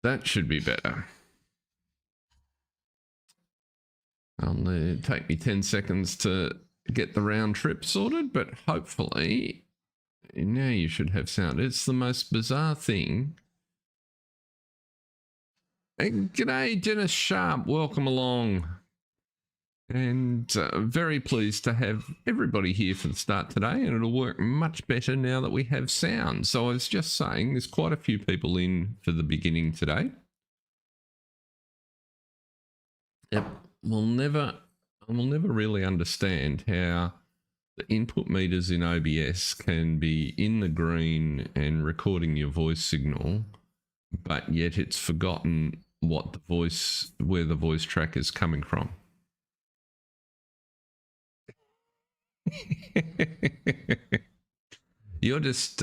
That should be better. It'll take me 10 seconds to get the round trip sorted, but hopefully now you should have sound. It's the most bizarre thing. Hey, g'day, Dennis Sharp. Welcome along. And very pleased to have everybody here for the start today, and it'll work much better now that we have sound. So I was just saying there's quite a few people in for the beginning today. Yep, we'll never really understand how the input meters in OBS can be in the green and recording your voice signal, but yet it's forgotten what where the voice track is coming from. You're just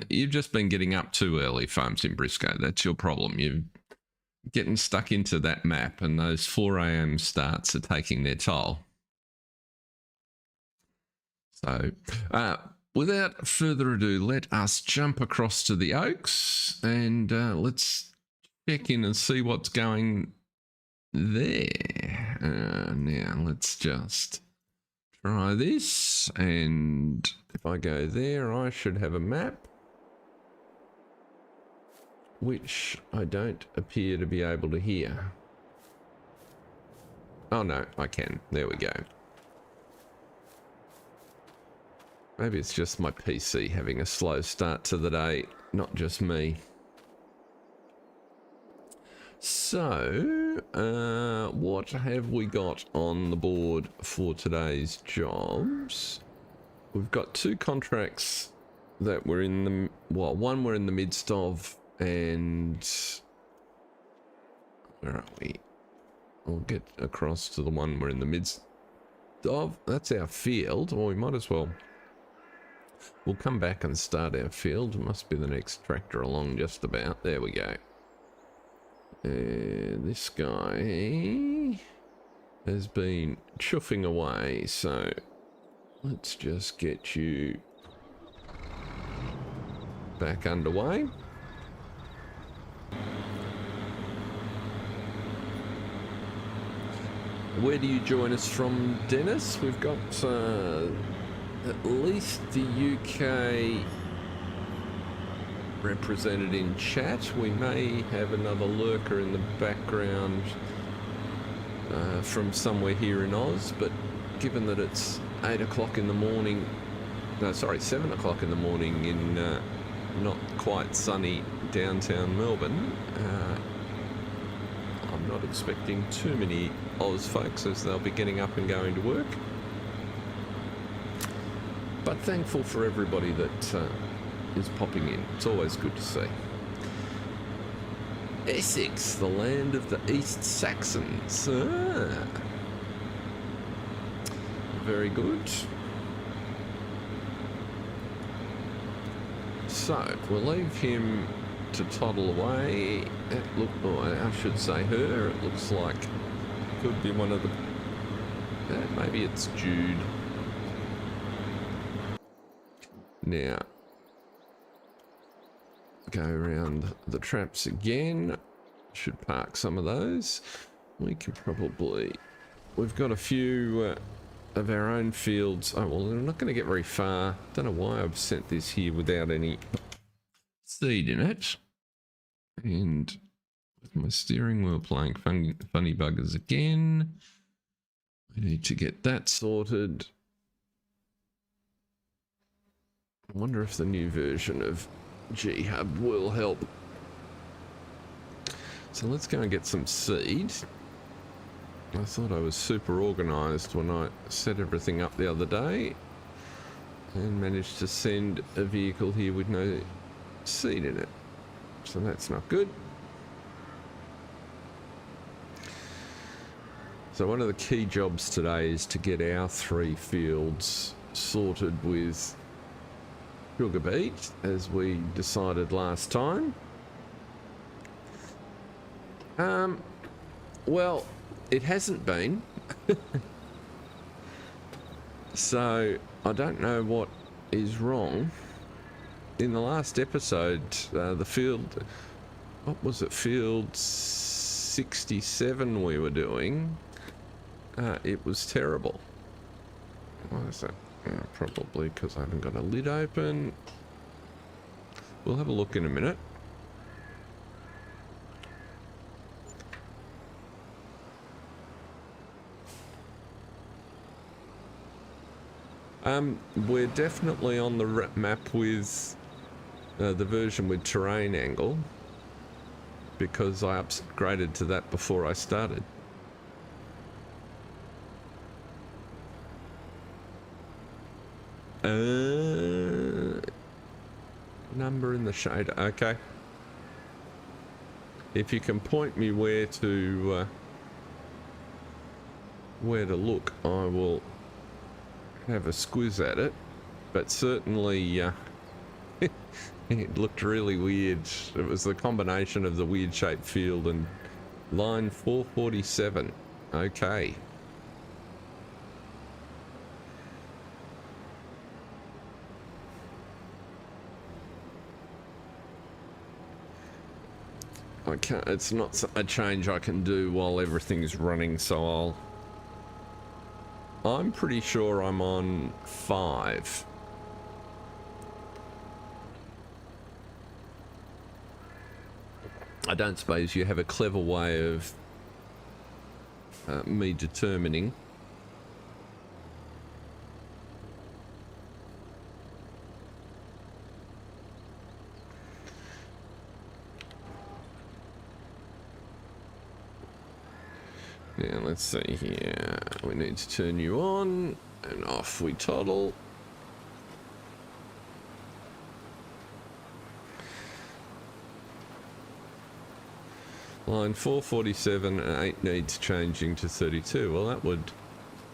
you've just been getting up too early, Farm Sim Brisco. That's your problem. You're getting stuck into that map, and those 4 a.m. starts are taking their toll. So without further ado, let us jump across to the Oaks and let's check in and see what's going there. Now let's just try this, and if I go there, I should have a map, which I don't appear to be able to hear. Oh no, I can. There we go. Maybe it's just my PC having a slow start to the day, not just me. So, what have we got on the board for today's jobs? We've got 2 contracts that we're in the, well, one we're in the midst of, and where are we? We'll get across to the one we're in the midst of. That's our field, or we might as well. We'll come back and start our field. It must be the next tractor along just about. There we go. This guy has been chuffing away, so let's just get you back underway. Where do you join us from, Dennis? We've got at least the UK represented in chat. We may have another lurker in the background from somewhere here in Oz, but given that it's 8 o'clock in the morning, no, sorry, 7 o'clock in the morning in not quite sunny downtown Melbourne, I'm not expecting too many Oz folks, as they'll be getting up and going to work. But thankful for everybody that is popping in. It's always good to see. Essex, the land of the East Saxons. Very good. So we'll leave him to toddle away. I should say her. It looks like could be one of the. Maybe it's Jude. Now, go around the traps again. Should park some of those. We can probably. We've got a few of our own fields. Oh well, I'm not going to get very far. Don't know why I've sent this here without any seed in it. And with my steering wheel playing funny buggers again. We need to get that sorted. I wonder if the new version of G-Hub will help. So let's go and get some seed. I thought I was super organised when I set everything up the other day and managed to send a vehicle here with no seed in it. So that's not good. So one of the key jobs today is to get our 3 fields sorted with sugar beet, as we decided last time. Well, it hasn't been. So I don't know what is wrong. In the last episode, the field what was it, field 67 we were doing, it was terrible. Why is that? Probably because I haven't got a lid open. We'll have a look in a minute. We're definitely on the map with the version with terrain angle, because I upgraded to that before I started. Number in the shade. Okay. If you can point me where to look, I will have a squiz at it. But certainly, it looked really weird. It was the combination of the weird shaped field and line 447. Okay. I can't, it's not a change I can do while everything's running, so I'm pretty sure I'm on 5. I don't suppose you have a clever way of me determining. Yeah, let's see here. We need to turn you on, and off we toddle. Line 447 and 8 needs changing to 32. Well, that would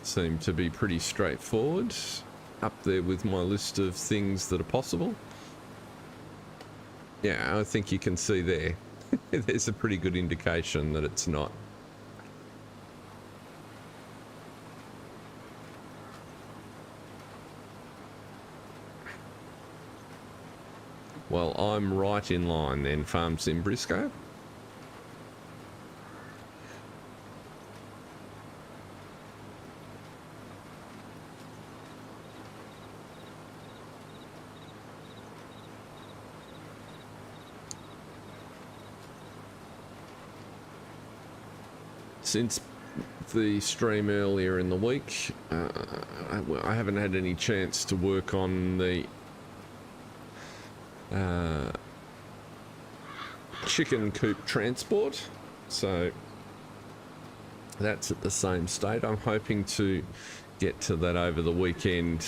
seem to be pretty straightforward. Up there with my list of things that are possible. Yeah, I think you can see there. There's a pretty good indication that it's not. Well, I'm right in line then, Farm Sim Brisco. Since the stream earlier in the week, I haven't had any chance to work on the chicken coop transport, so that's at the same state. I'm hoping to get to that over the weekend.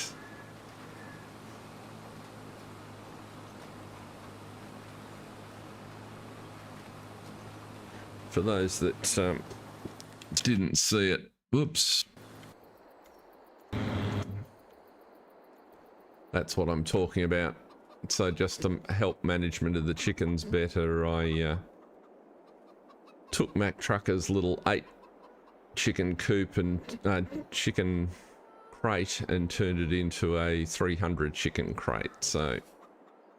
For those that didn't see it, whoops, that's what I'm talking about. So just to help management of the chickens better, I took Mac Trucker's little 8 chicken coop and chicken crate and turned it into a 300 chicken crate. So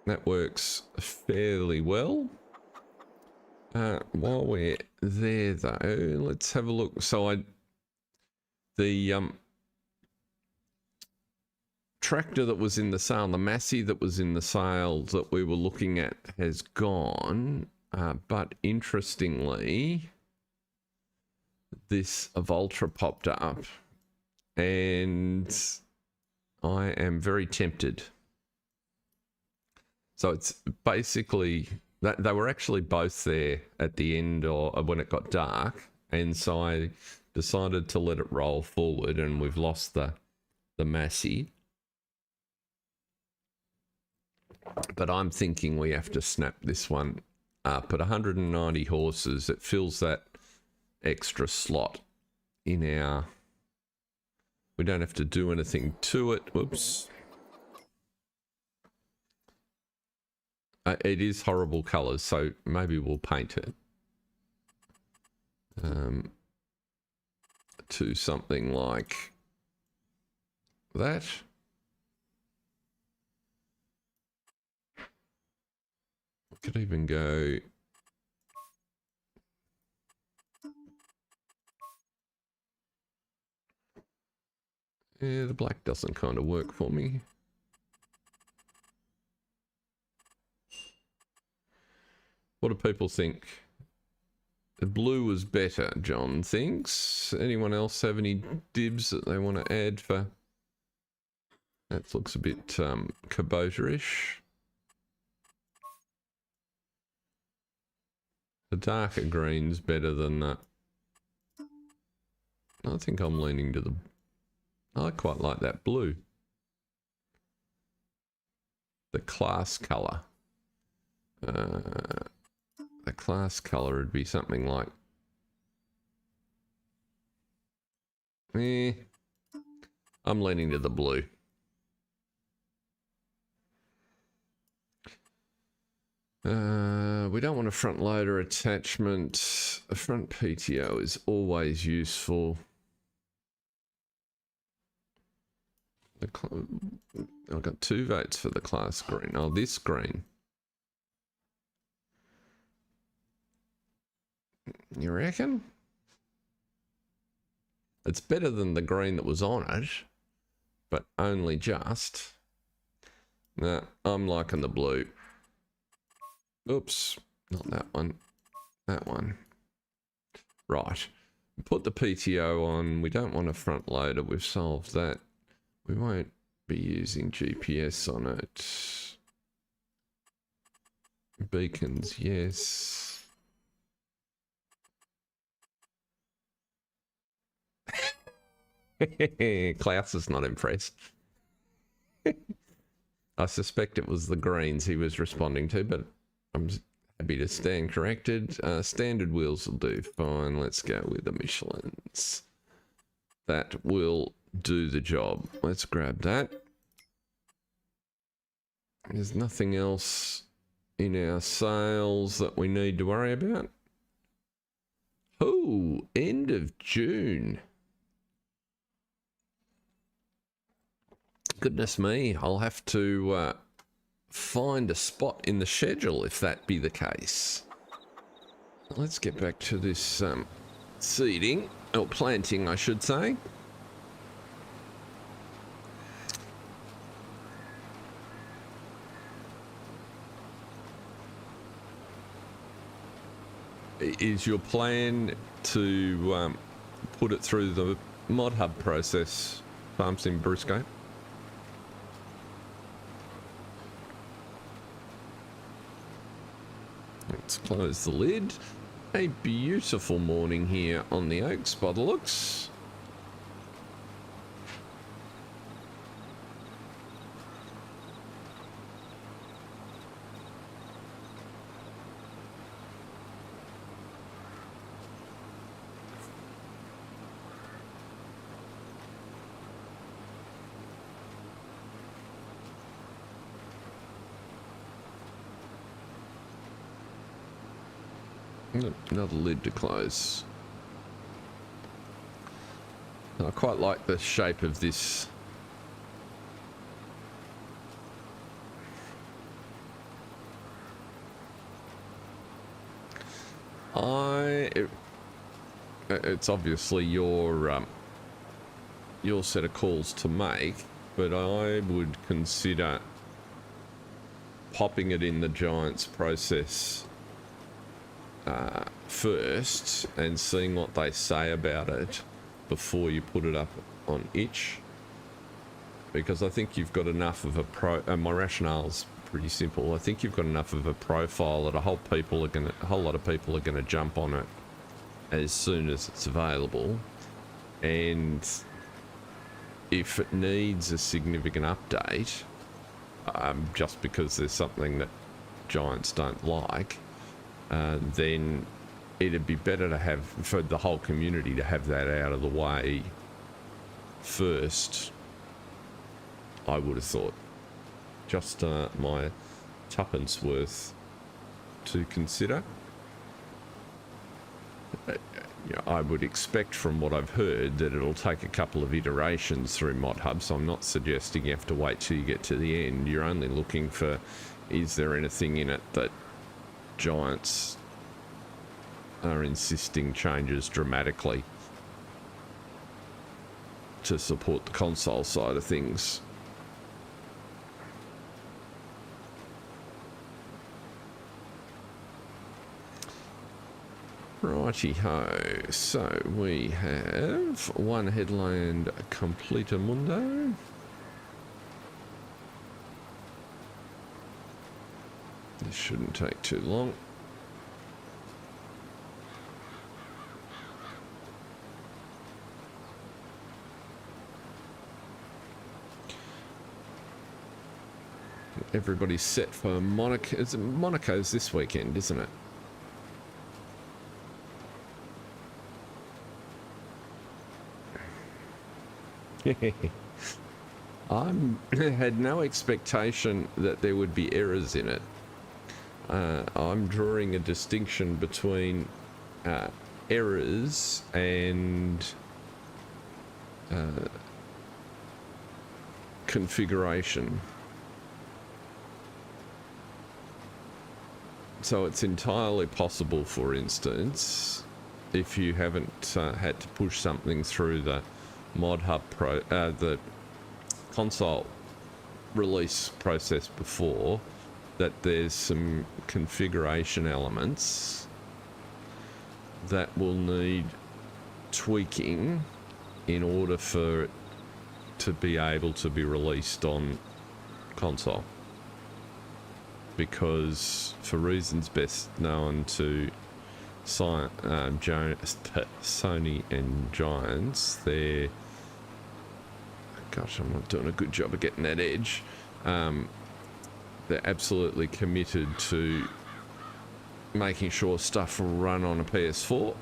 that works fairly well. While we're there though, let's have a look. So the tractor that was in the sale, the Massey that was in the sale that we were looking at has gone, but interestingly this Voltra popped up and I am very tempted. So it's basically that they were actually both there at the end or when it got dark, and so I decided to let it roll forward, and we've lost the Massey. But I'm thinking we have to snap this one up at 190 horses. It fills that extra slot in our... We don't have to do anything to it. Whoops. It is horrible colours, so maybe we'll paint it to something like that. Could even go Yeah, the black doesn't kind of work for me. What do people think? The blue was better, John thinks. Anyone else have any dibs that they want to add for... That looks a bit Kubota-ish. The darker green's better than that. I think I'm leaning to the... I quite like that blue. The class colour. The class colour would be something like... I'm leaning to the blue. We don't want a front loader attachment. A front PTO is always useful. I've got 2 votes for the class green. Oh, this green. You reckon? It's better than the green that was on it, but only just. Nah, I'm liking the blue. Oops, not that one. That one. Right. Put the PTO on. We don't want a front loader. We've solved that. We won't be using GPS on it. Beacons, yes. Klaus is not impressed. I suspect it was the greens he was responding to, but I'm happy to stand corrected. Standard wheels will do fine. Let's go with the Michelins. That will do the job. Let's grab that. There's nothing else in our sales that we need to worry about. Oh, end of June. Goodness me, I'll have to find a spot in the schedule if that be the case. Let's get back to this seeding, or planting I should say. Is your plan to put it through the mod hub process, Farm Sim Brisco? Let's close the lid. A beautiful morning here on the Oaks by the looks. Another lid to close. I quite like the shape of this. It's obviously your set of calls to make, but I would consider popping it in the Giants process first and seeing what they say about it before you put it up on itch, because I think you've got enough of a my rationale's pretty simple. I think you've got enough of a profile that a whole lot of people are gonna jump on it as soon as it's available, and if it needs a significant update, just because there's something that Giants don't like, then it'd be better to have, for the whole community to have that out of the way first, I would have thought. Just my tuppence worth to consider. I would expect from what I've heard that it'll take a couple of iterations through Mod Hub, so I'm not suggesting you have to wait till you get to the end. You're only looking for, is there anything in it that Giants are insisting changes dramatically to support the console side of things. Righty ho, so we have one headland completamundo. This shouldn't take too long. Everybody's set for Monaco. Monaco's this weekend, isn't it? I had no expectation that there would be errors in it. I'm drawing a distinction between errors and configuration. So it's entirely possible, for instance, if you haven't had to push something through the Mod Hub the console release process before, that there's some configuration elements that will need tweaking in order for it to be able to be released on console. Because for reasons best known to Sony and Giants, they're... Gosh, I'm not doing a good job of getting that edge. They're absolutely committed to making sure stuff will run on a PS4.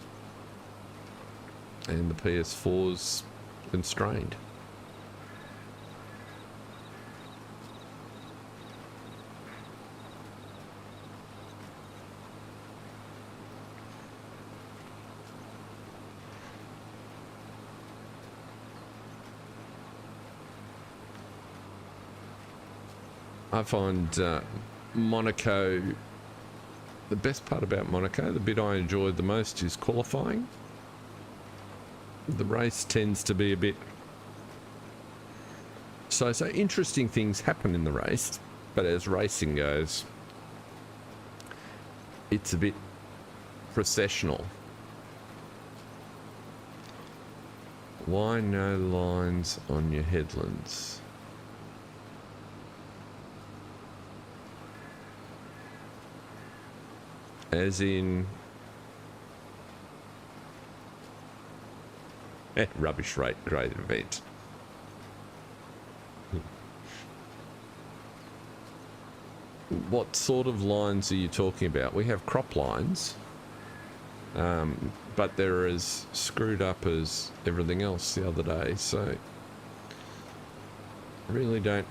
And the PS4's constrained. I find Monaco, the best part about Monaco, the bit I enjoyed the most is qualifying. The race tends to be a bit... So interesting things happen in the race, but as racing goes, it's a bit processional. Why no lines on your headlands? As in... rubbish rate, great event. What sort of lines are you talking about? We have crop lines, but they're as screwed up as everything else the other day, so I really don't...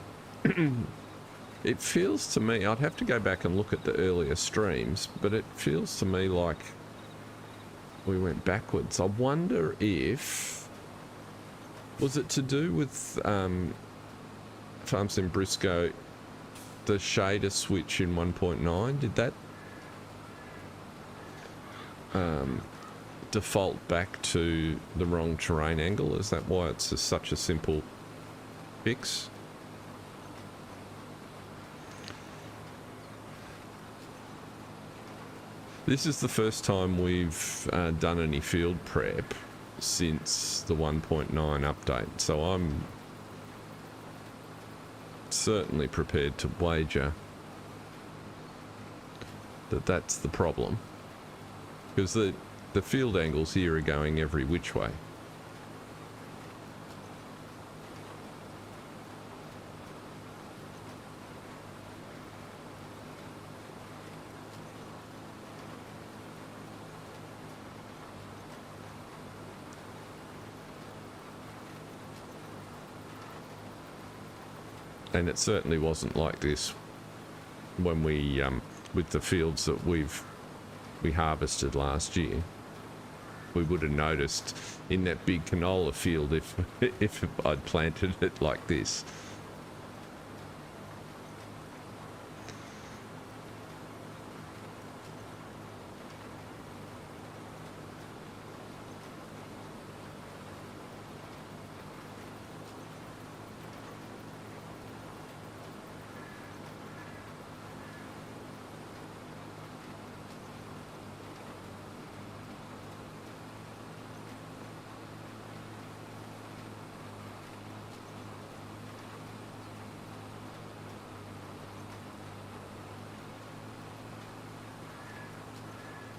It feels to me, I'd have to go back and look at the earlier streams, but it feels to me like we went backwards. I wonder if... Was it to do with Farm Sim Brisco, the shader switch in 1.9? Did that default back to the wrong terrain angle? Is that why it's such a simple fix? This is the first time we've done any field prep since the 1.9 update, so I'm certainly prepared to wager that that's the problem, because the field angles here are going every which way. And it certainly wasn't like this when we, with the fields that we harvested last year. We would have noticed in that big canola field if I'd planted it like this.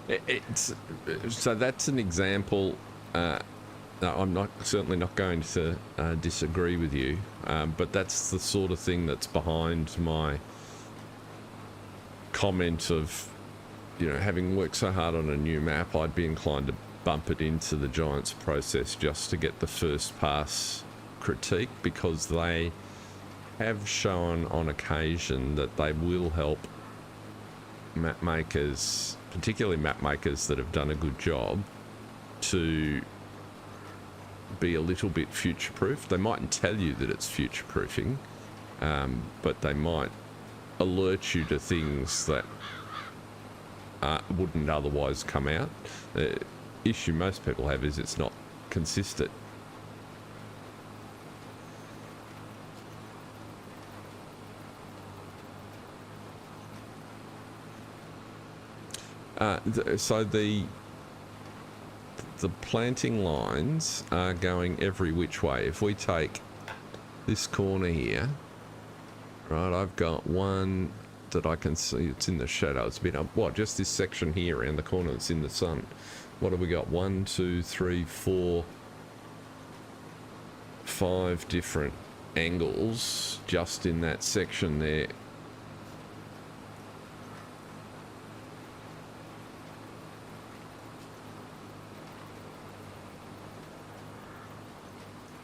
It's so that's an example. No, I'm not certainly not going to disagree with you, but that's the sort of thing that's behind my comment of, you know, having worked so hard on a new map, I'd be inclined to bump it into the Giants process just to get the first pass critique, because they have shown on occasion that they will help map makers, particularly map makers that have done a good job, to be a little bit future-proof. They mightn't tell you that it's future-proofing, but they might alert you to things that wouldn't otherwise come out. The issue most people have is it's not consistent. So the planting lines are going every which way. If we take this corner here, right, I've got one that I can see, it's in the shadow, it's a bit up, what, just this section here around the corner that's in the sun. What have we got? 1, 2, 3, 4, 5 different angles just in that section there.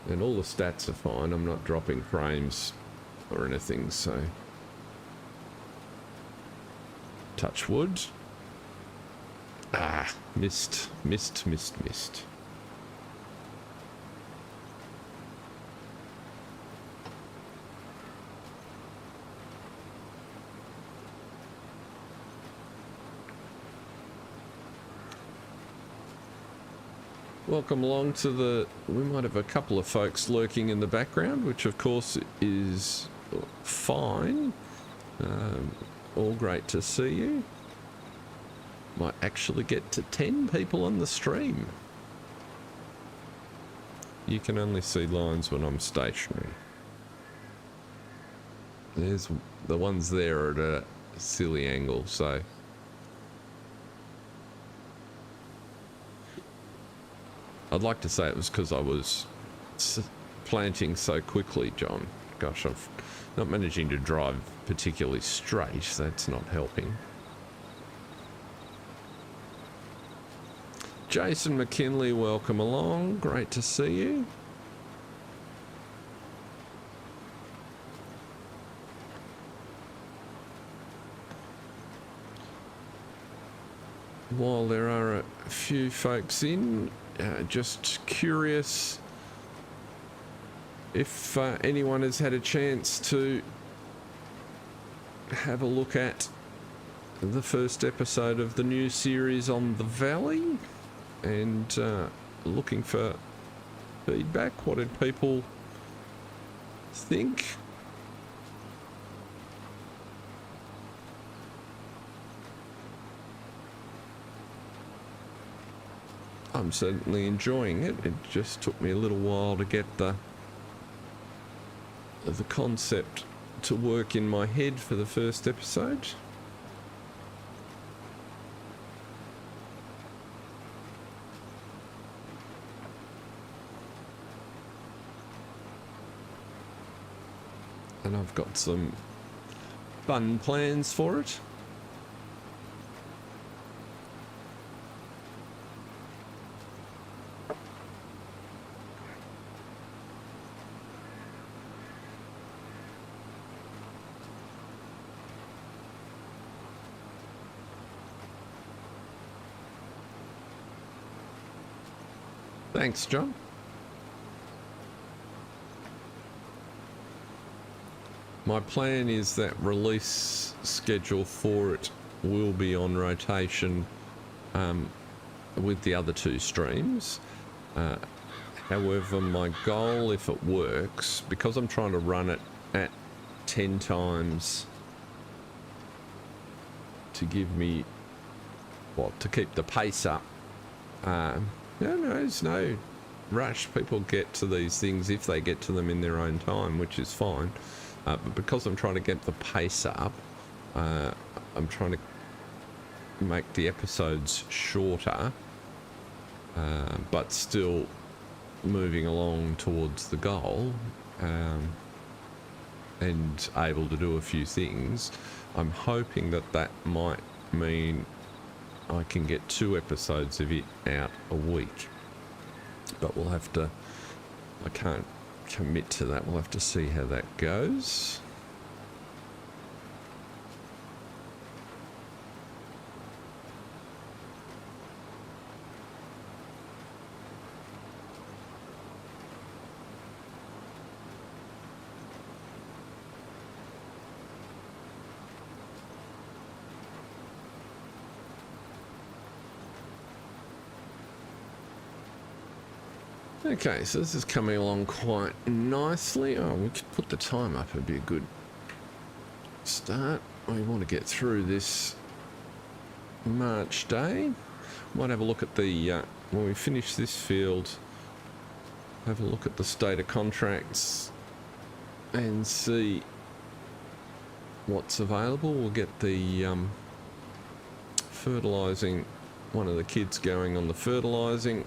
And all the stats are fine. I'm not dropping frames or anything, so touch wood. Ah, missed. Welcome along to the... We might have a couple of folks lurking in the background, which of course is fine. All great to see you. Might actually get to 10 people on the stream. You can only see lines when I'm stationary. There's the ones there at a silly angle, so... I'd like to say it was because I was planting so quickly, John. Gosh, I'm not managing to drive particularly straight. That's not helping. Jason McKinley, welcome along. Great to see you. While there are a few folks in, just curious if anyone has had a chance to have a look at the first episode of the new series on the Valley, and looking for feedback. What did people think? I'm certainly enjoying it. It just took me a little while to get the concept to work in my head for the first episode. And I've got some fun plans for it. Thanks, John. My plan is that release schedule for it will be on rotation with the other two streams. However, my goal, if it works, because I'm trying to run it at 10 times to give me, well, to keep the pace up. No, there's no rush. People get to these things if they get to them in their own time, which is fine. But because I'm trying to get the pace up, I'm trying to make the episodes shorter, but still moving along towards the goal, and able to do a few things. I'm hoping that that might mean I can get 2 episodes of it out a week, but we'll have to, I can't commit to that. We'll have to see how that goes. Okay, so this is coming along quite nicely. Oh, we could put the time up. It'd be a good start. We want to get through this March day. Might have a look at the, when we finish this field, have a look at the state of contracts and see what's available. We'll get the fertilising, one of the kids going on the fertilising.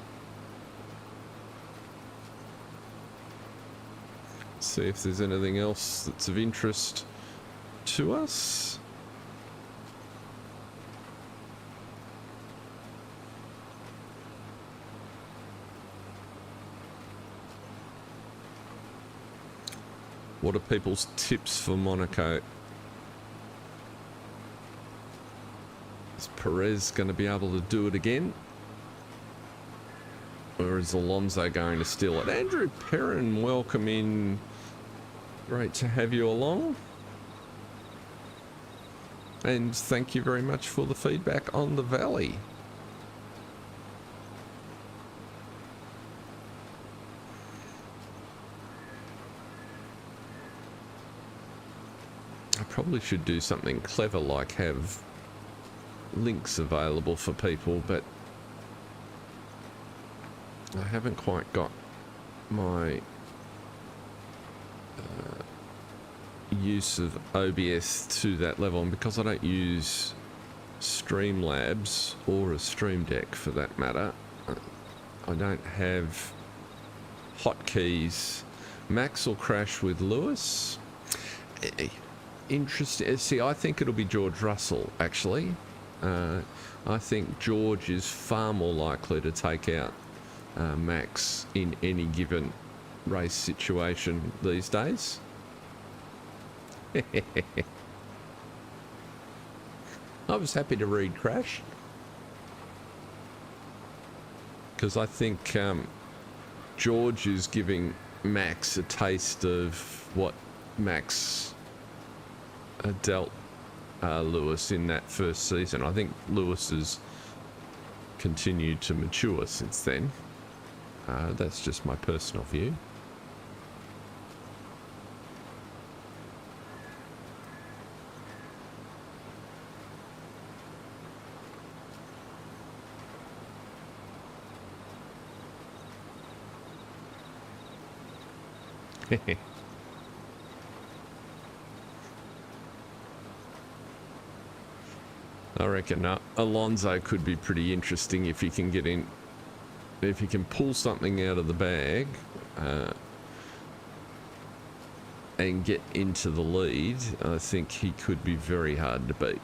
See if there's anything else that's of interest to us. What are people's tips for Monaco? Is Perez going to be able to do it again? Or is Alonso going to steal it? Andrew Perrin, welcome in. Great to have you along. And thank you very much for the feedback on the Valley. I probably should do something clever like have links available for people, but I haven't quite got my use of OBS to that level, and because I don't use Streamlabs or a Stream Deck for that matter, I don't have hotkeys. Max will crash with Lewis. Interesting. See, I think it'll be George Russell, actually. I think George is far more likely to take out Max in any given race situation these days. I was happy to read Crash because I think George is giving Max a taste of what Max dealt Lewis in that first season. I think Lewis has continued to mature since then. That's just my personal view. I reckon Alonso could be pretty interesting if he can get in, if he can pull something out of the bag and get into the lead. I think he could be very hard to beat.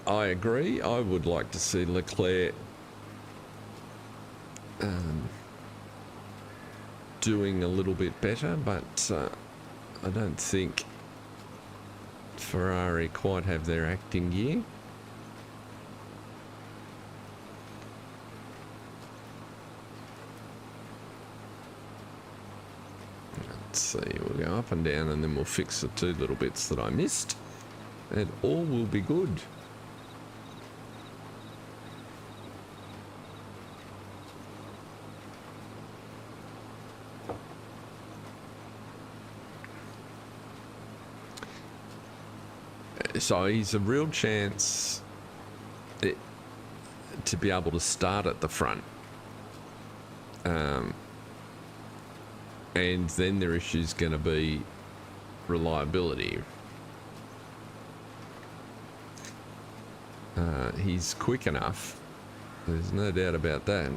I agree. I would like to see Leclerc doing a little bit better, but I don't think Ferrari quite have their acting gear. Let's see, we'll go up and down and then we'll fix the 2 little bits that I missed and all will be good. So he's a real chance to be able to start at the front. And then their issue is going to be reliability. He's quick enough. There's no doubt about that.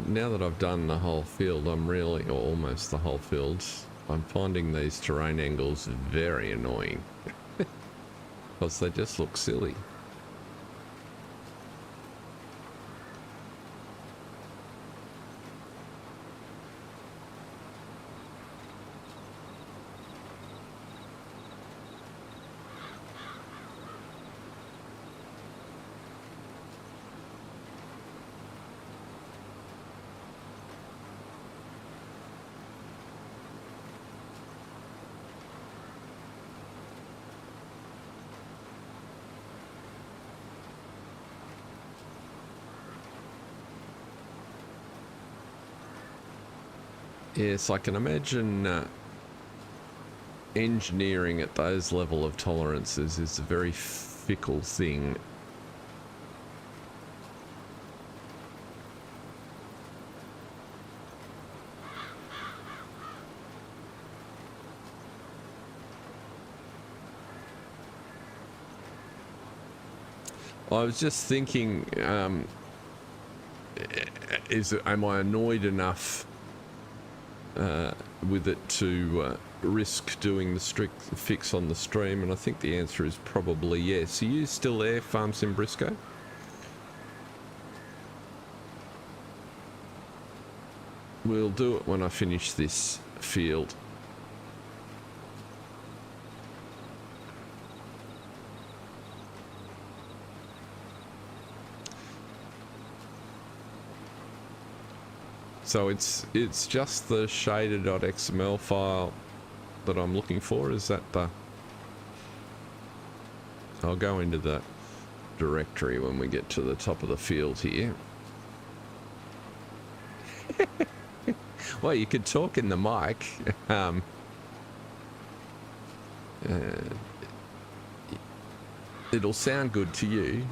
Now that I've done the whole field, I'm really, or almost the whole field, I'm finding these terrain angles very annoying because they just look silly. Yes, I can imagine engineering at those level of tolerances is a very fickle thing. I was just thinking, am I annoyed enough with it to risk doing the strict fix on the stream? And I think the answer is probably yes. Are you still there, Farm Sim Brisco? We'll do it when I finish this field. So it's just the shader.xml file that I'm looking for. Is that the... I'll go into the directory when we get to the top of the field here. Well, you could talk in the mic. It'll sound good to you.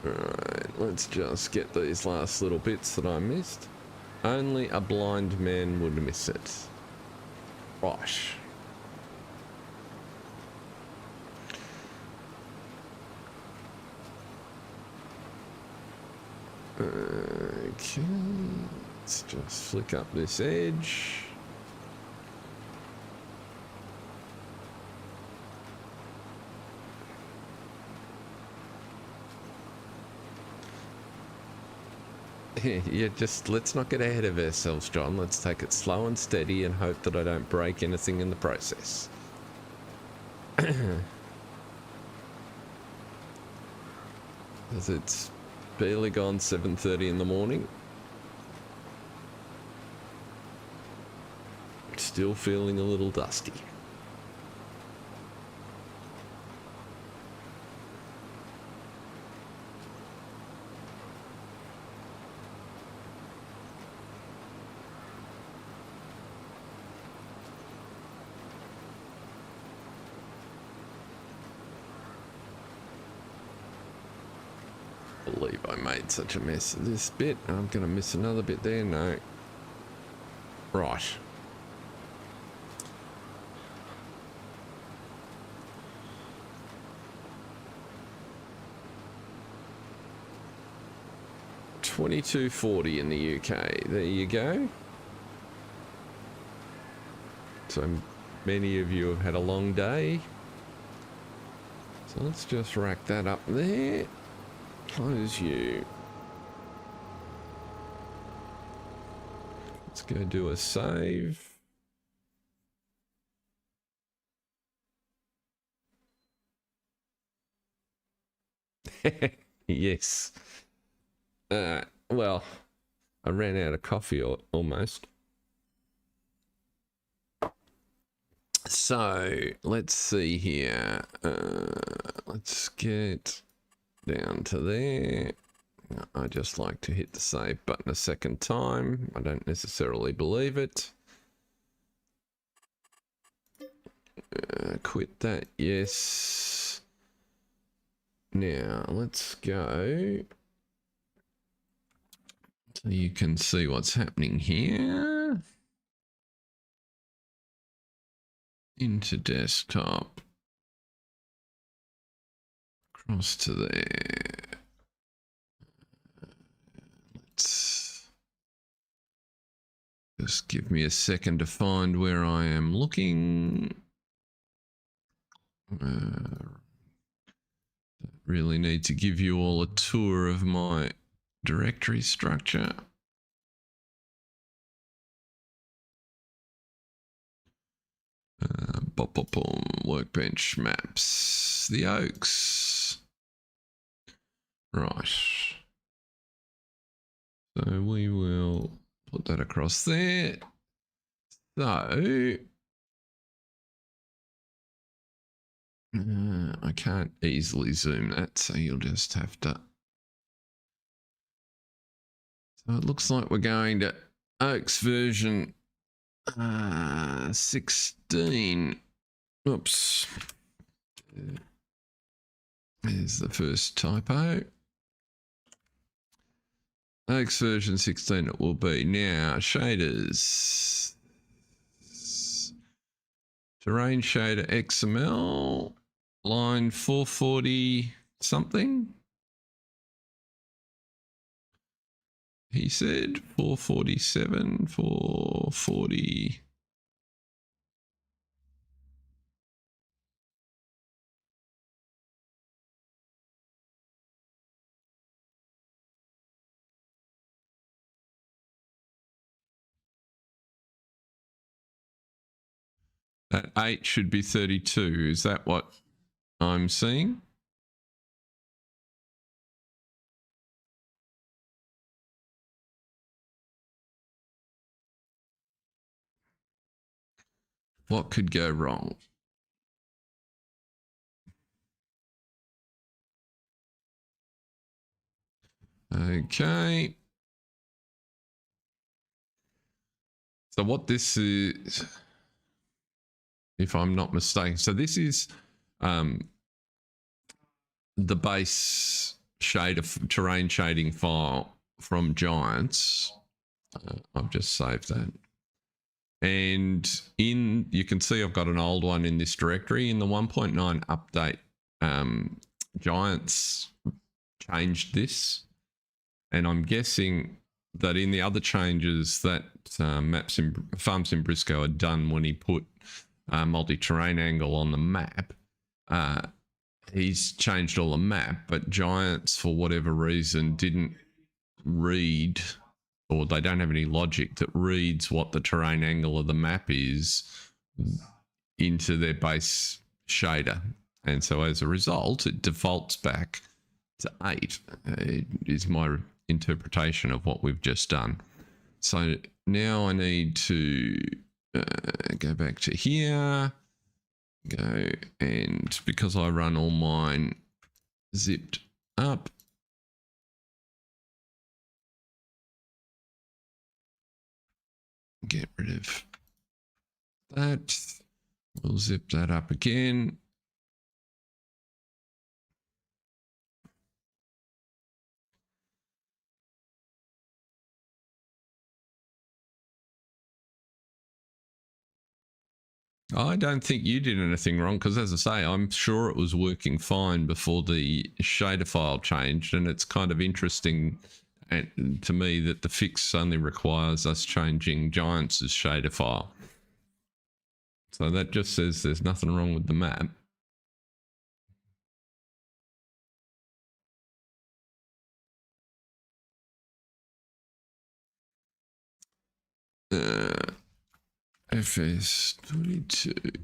Alright, let's just get these last little bits that I missed. Only a blind man would miss it. Gosh. Okay, let's just flick up this edge. Yeah, just let's not get ahead of ourselves, John. Let's take it slow and steady and hope that I don't break anything in the process. As it's barely gone 7:30 in the morning. Still feeling a little dusty. Believe I made such a mess of this bit. I'm gonna miss another bit there. No. Right. $22.40 in the UK. There you go. So many of you have had a long day. So let's just rack that up there. Close you. Let's go do a save. Yes. Well, I ran out of coffee almost. So let's see here. Let's get down to there. I just like to hit the save button a second time. I don't necessarily believe it. Quit that, yes. Now let's go so you can see what's happening here. Into desktop. Across to there. Let's just give me a second to find where I am looking. Really need to give you all a tour of my directory structure. Workbench maps, the oaks. Right. So we will put that across there. So I can't easily zoom that, so you'll just have to. So it looks like we're going to Oaks version 16. Oops. There's the first typo. Oaks version 16 it will be. Now, shaders. Terrain shader XML. Line 440 something. He said 447, 440. That 8 should be 32. Is that what I'm seeing? What could go wrong? Okay. So what this is, if I'm not mistaken, so this is the base shader terrain shading file from Giants. I've just saved that. And you can see I've got an old one in this directory. In the 1.9 update, Giants changed this. And I'm guessing that in the other changes that Farm Sim Brisco had done when he put multi-terrain angle on the map, he's changed all the map, but Giants, for whatever reason, didn't read, or they don't have any logic that reads what the terrain angle of the map is into their base shader. And so as a result, it defaults back to 8. It is my interpretation of what we've just done. So now I need to go back to here, go, and because I run all mine zipped up, get rid of that. We'll zip that up again. I don't think you did anything wrong because, as I say, I'm sure it was working fine before the shader file changed, and it's kind of interesting to me that the fix only requires us changing Giants' shader file. So that just says there's nothing wrong with the map. FS22.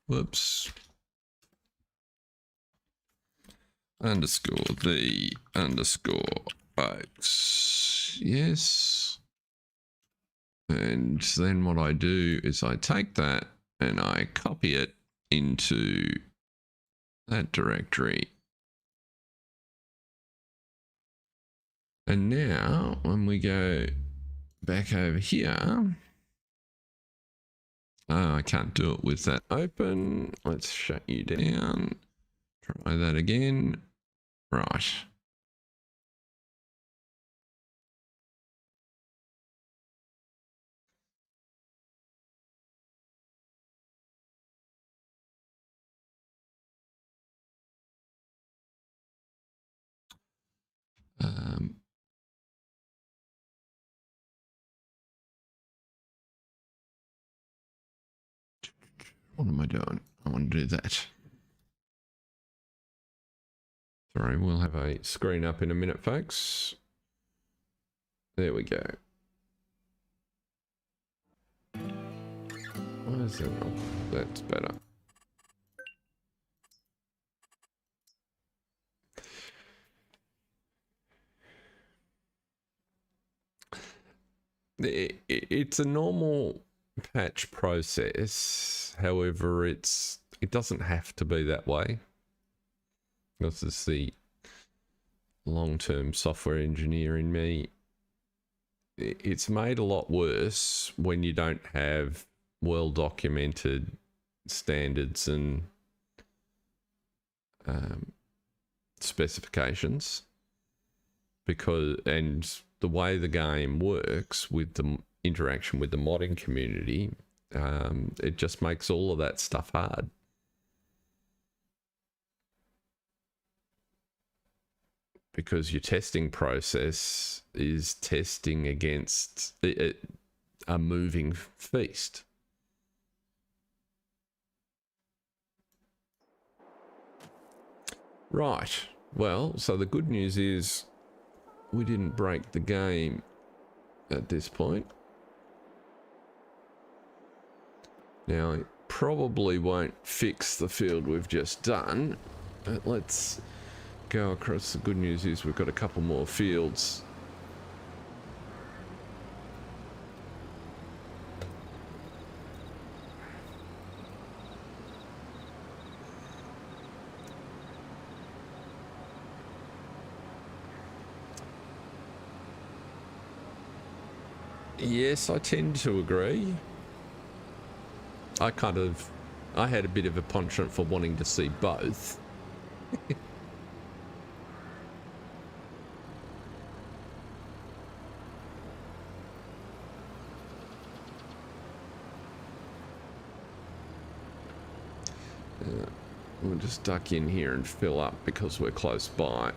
Whoops. Underscore the underscore folks. Yes. And then what I do is I take that and I copy it into that directory. And now when we go back over here, I can't do it with that open. Let's shut you down. Try that again. Right. What am I doing? I want to do that. Sorry, we'll have a screen up in a minute, folks. There we go. Why is that? Oh, that's better. It's a normal patch process. However, it doesn't have to be that way. This is the long-term software engineer in me. It's made a lot worse when you don't have well-documented standards and specifications, and the way the game works with the interaction with the modding community, it just makes all of that stuff hard. Because your testing process is testing against a moving feast. Right. Well, so the good news is we didn't break the game at this point. Now, it probably won't fix the field we've just done, but let's go across. The good news is we've got a couple more fields. Yes, I tend to agree. I had a bit of a penchant for wanting to see both. We'll just duck in here and fill up because we're close by.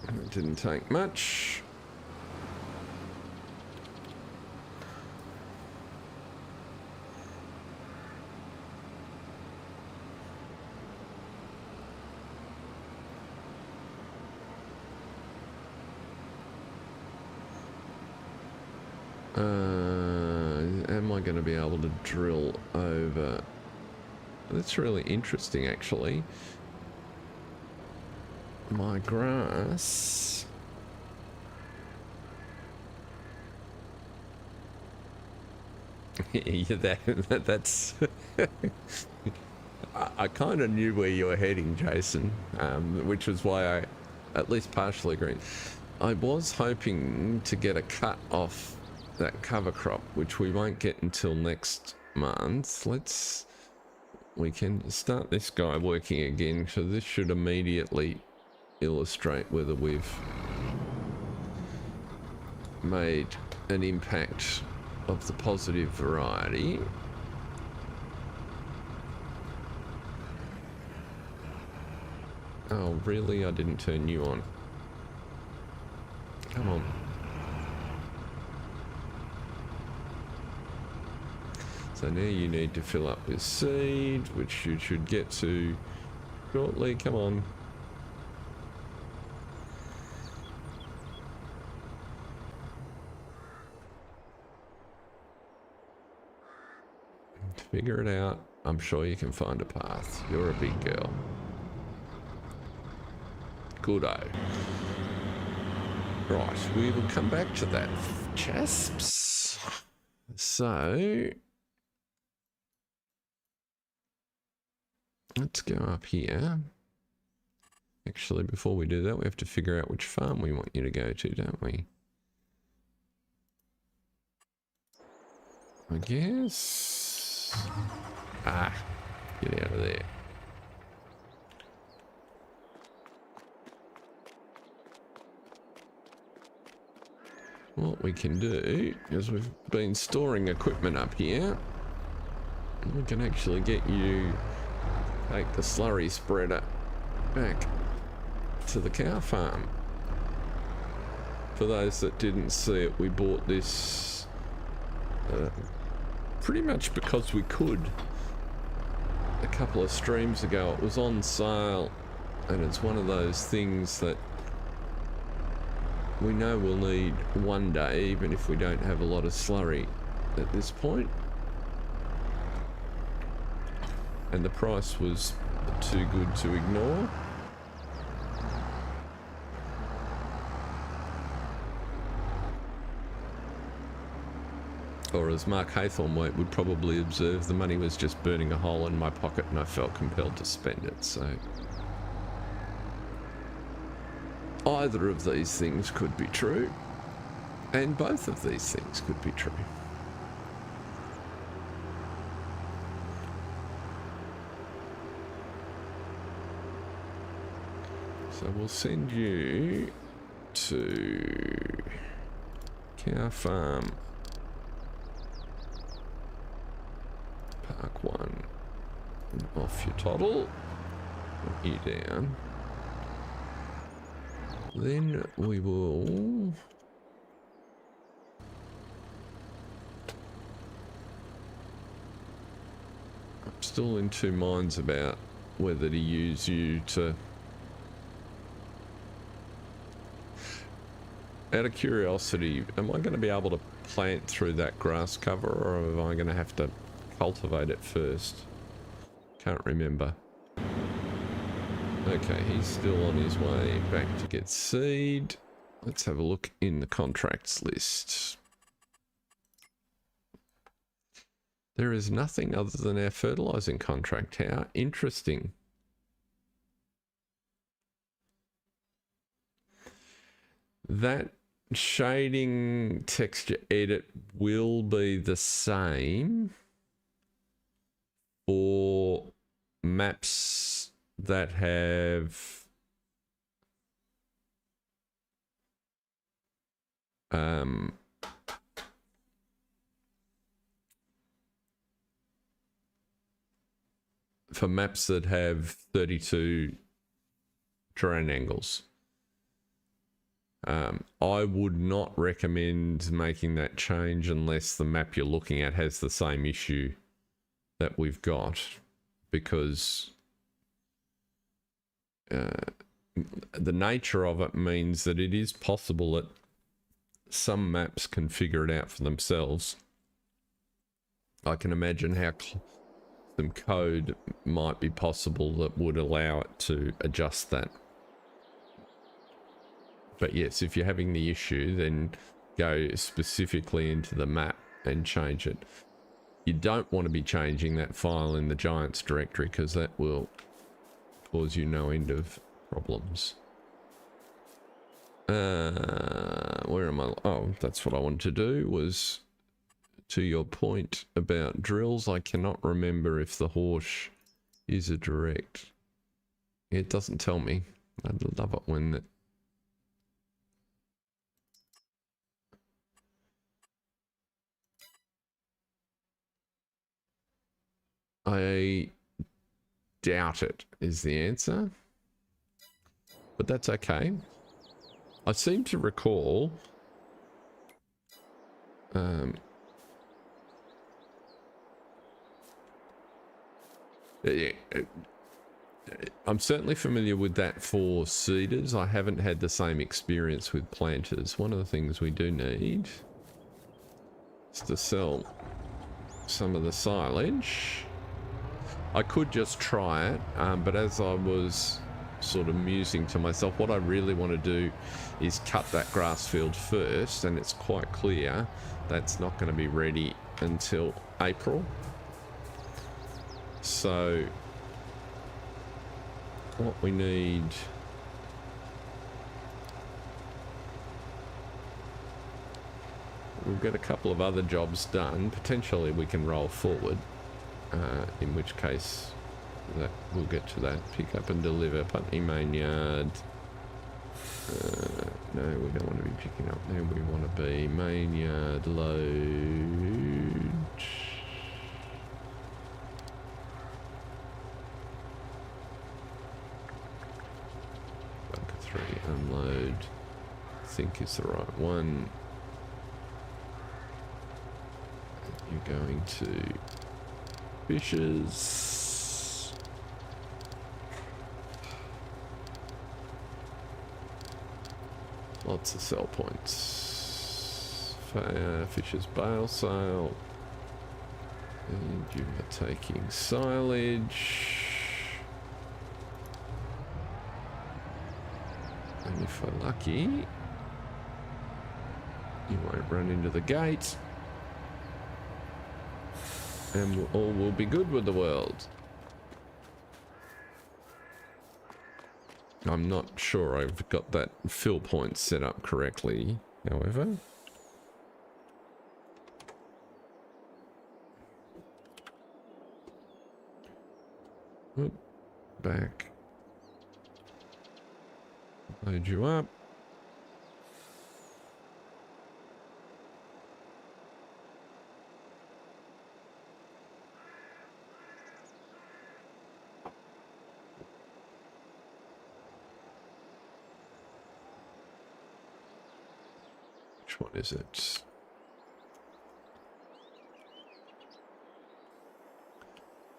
It didn't take much. Am I going to be able to drill over? That's really interesting, actually. My grass. Yeah, that's. I kind of knew where you were heading, Jason, which was why I at least partially agreed. I was hoping to get a cut off that cover crop, which we won't get until next month. We can start this guy working again, so this should immediately illustrate whether we've made an impact of the positive variety. Oh, really? I didn't turn you on. Come on. So now you need to fill up with seed, which you should get to shortly. Come on. Figure it out. I'm sure you can find a path. You're a big girl. Good-o. Right, we will come back to that, chasps. So, let's go up here. Actually, before we do that, we have to figure out which farm we want you to go to, don't we? I guess... Ah, get out of there. What we can do is we've been storing equipment up here. We can actually get you take the slurry spreader back to the cow farm. For those that didn't see it, we bought this pretty much because we could a couple of streams ago. It was on sale, and it's one of those things that we know we'll need one day, even if we don't have a lot of slurry at this point. And the price was too good to ignore. Or as Mark Haythornwaite would probably observe, the money was just burning a hole in my pocket and I felt compelled to spend it, so... Either of these things could be true, and both of these things could be true. So we'll send you to Cow Farm Park 1. And off your toddle. Put you down. Then we will... I'm still in two minds about whether to use you to... Out of curiosity, am I going to be able to plant through that grass cover, or am I going to have to cultivate it first? Can't remember. Okay, he's still on his way back to get seed. Let's have a look in the contracts list. There is nothing other than our fertilizing contract. How interesting. That shading texture edit will be the same for maps that have for maps that have 32 terrain angles. I would not recommend making that change unless the map you're looking at has the same issue that we've got, because the nature of it means that it is possible that some maps can figure it out for themselves. I can imagine how some code might be possible that would allow it to adjust that. But yes, if you're having the issue, then go specifically into the map and change it. You don't want to be changing that file in the Giants directory, because that will cause you no end of problems. Where am I? Oh, that's what I wanted to do, was to your point about drills. I cannot remember if the horse is a direct. It doesn't tell me. I'd love it when that. I doubt it is the answer, but that's okay. I seem to recall I'm certainly familiar with that for seeders. I haven't had the same experience with planters. One of the things we do need is to sell some of the silage. I could just try it, but as I was sort of musing to myself, what I really want to do is cut that grass field first, and it's quite clear that's not going to be ready until April. So what we need, we've got a couple of other jobs done. Potentially we can roll forward, in which case that we'll get to that. Pick up and deliver Putney main yard. No, we don't want to be picking up there. We want to be main yard load. Bunker 3 unload. I think is the right one. You're going to fishes. Lots of sell points. Fishes bale sale. And you are taking silage. And if we're lucky, you won't run into the gate. And all will be good with the world. I'm not sure I've got that fill point set up correctly, however. Oop, back. Load you up. What is it?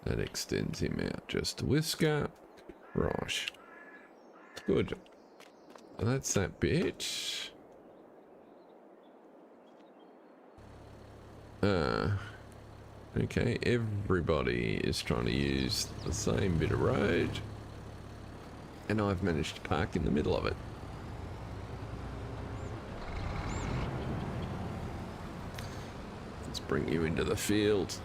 That extends him out just a whisker. Right. Good. Well, that's that bit. Okay, everybody is trying to use the same bit of road. And I've managed to park in the middle of it. Bring you into the field.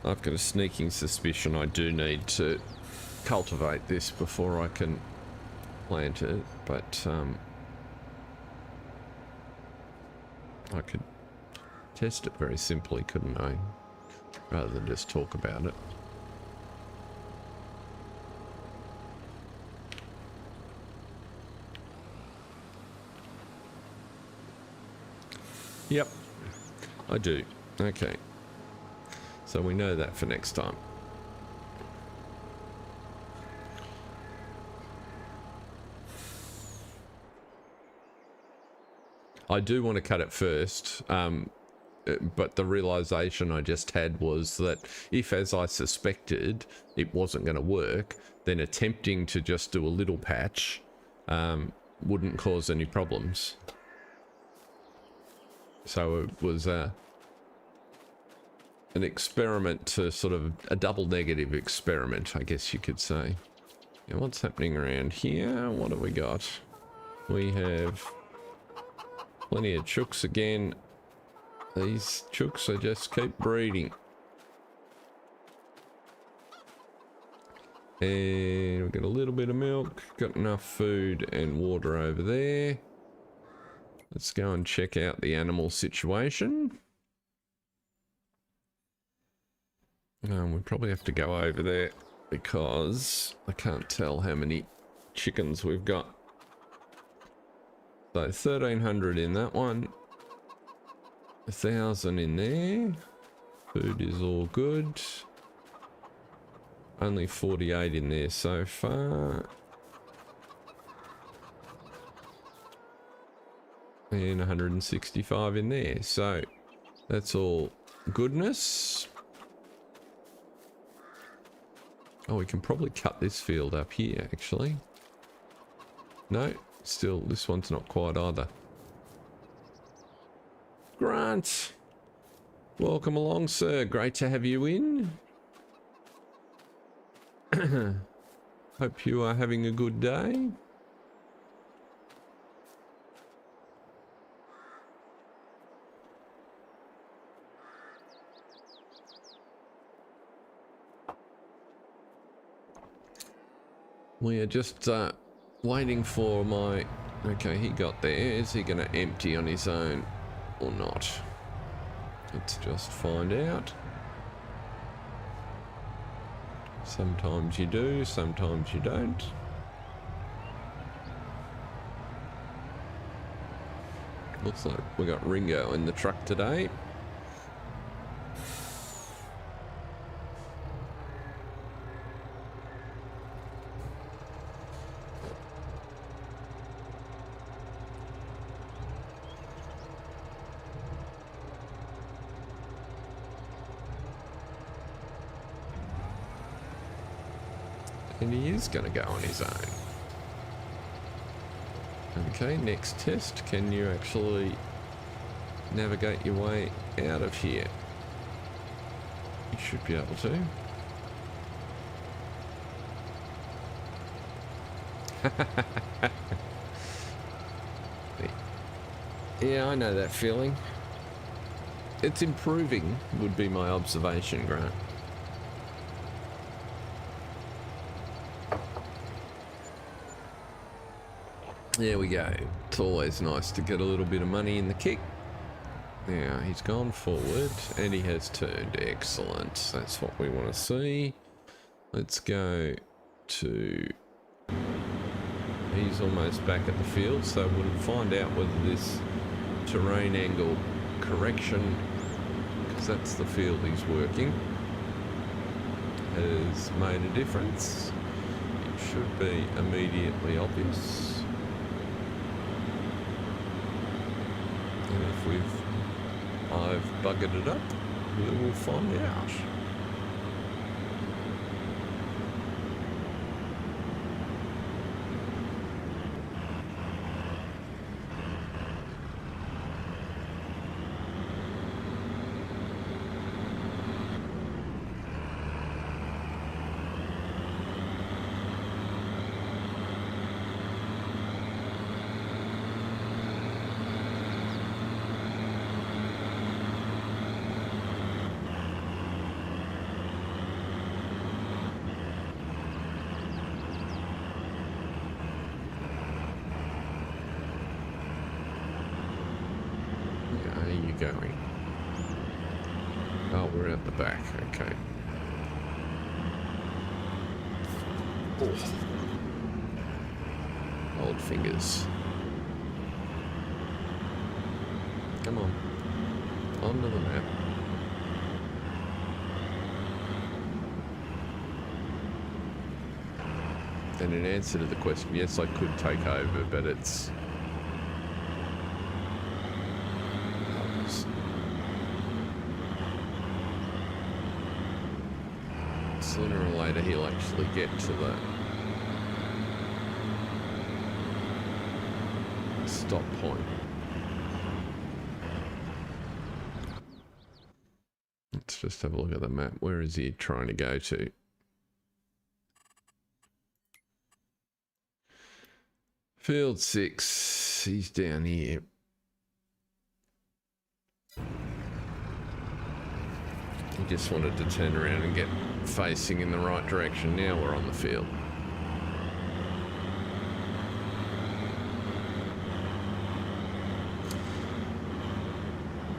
I've got a sneaking suspicion I do need to cultivate this before I can plant it, but I could test it very simply, couldn't I? Rather than just talk about it. Yep, I do. Okay. So we know that for next time. I do want to cut it first, but the realization I just had was that if, as I suspected, it wasn't going to work, then attempting to just do a little patch wouldn't cause any problems. So it was an experiment to sort of a double negative experiment, I guess you could say. Now, what's happening around here? What have we got? We have plenty of chooks again. These chooks, they just keep breeding. And we've got a little bit of milk, got enough food and water over there. Let's go and check out the animal situation. We probably have to go over there because I can't tell how many chickens we've got. So 1,300 in that one. 1,000 in there. Food is all good. Only 48 in there so far. And 165 in there. So that's all goodness. Oh, we can probably cut this field up here, actually. No, still, this one's not quite either. Grant. Welcome along, sir. Great to have you in. Hope you are having a good day. We are just waiting for my... Okay, he got there. Is he going to empty on his own or not? Let's just find out. Sometimes you do, sometimes you don't. Looks like we got Ringo in the truck today. And he is going to go on his own. Okay, next test. Can you actually navigate your way out of here? You should be able to. Yeah, I know that feeling. It's improving, would be my observation, Grant. There we go. It's always nice to get a little bit of money in the kick. Now, he's gone forward and he has turned. Excellent. That's what we want to see. Let's go to... He's almost back at the field, so we'll find out whether this terrain angle correction, because that's the field he's working, has made a difference. It should be immediately obvious. And if I've buggered it up, we will find out. Going. Oh, we're at the back. Okay. Oh. Old fingers. Come on. Onto the map. And in answer to the question, yes, I could take over, but it's... Sooner or later he'll actually get to the stop point. Let's just have a look at the map. Where is he trying to go to? Field 6. He's down here. He just wanted to turn around and get facing in the right direction. Now we're on the field.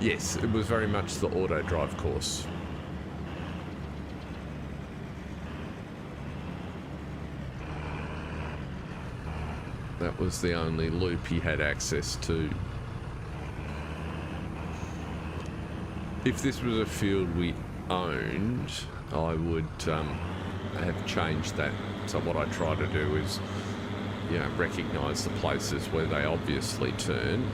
Yes, it was very much the auto drive course. That was the only loop he had access to. If this was a field we owned, I would have changed that. So what I try to do is, you know, recognise the places where they obviously turn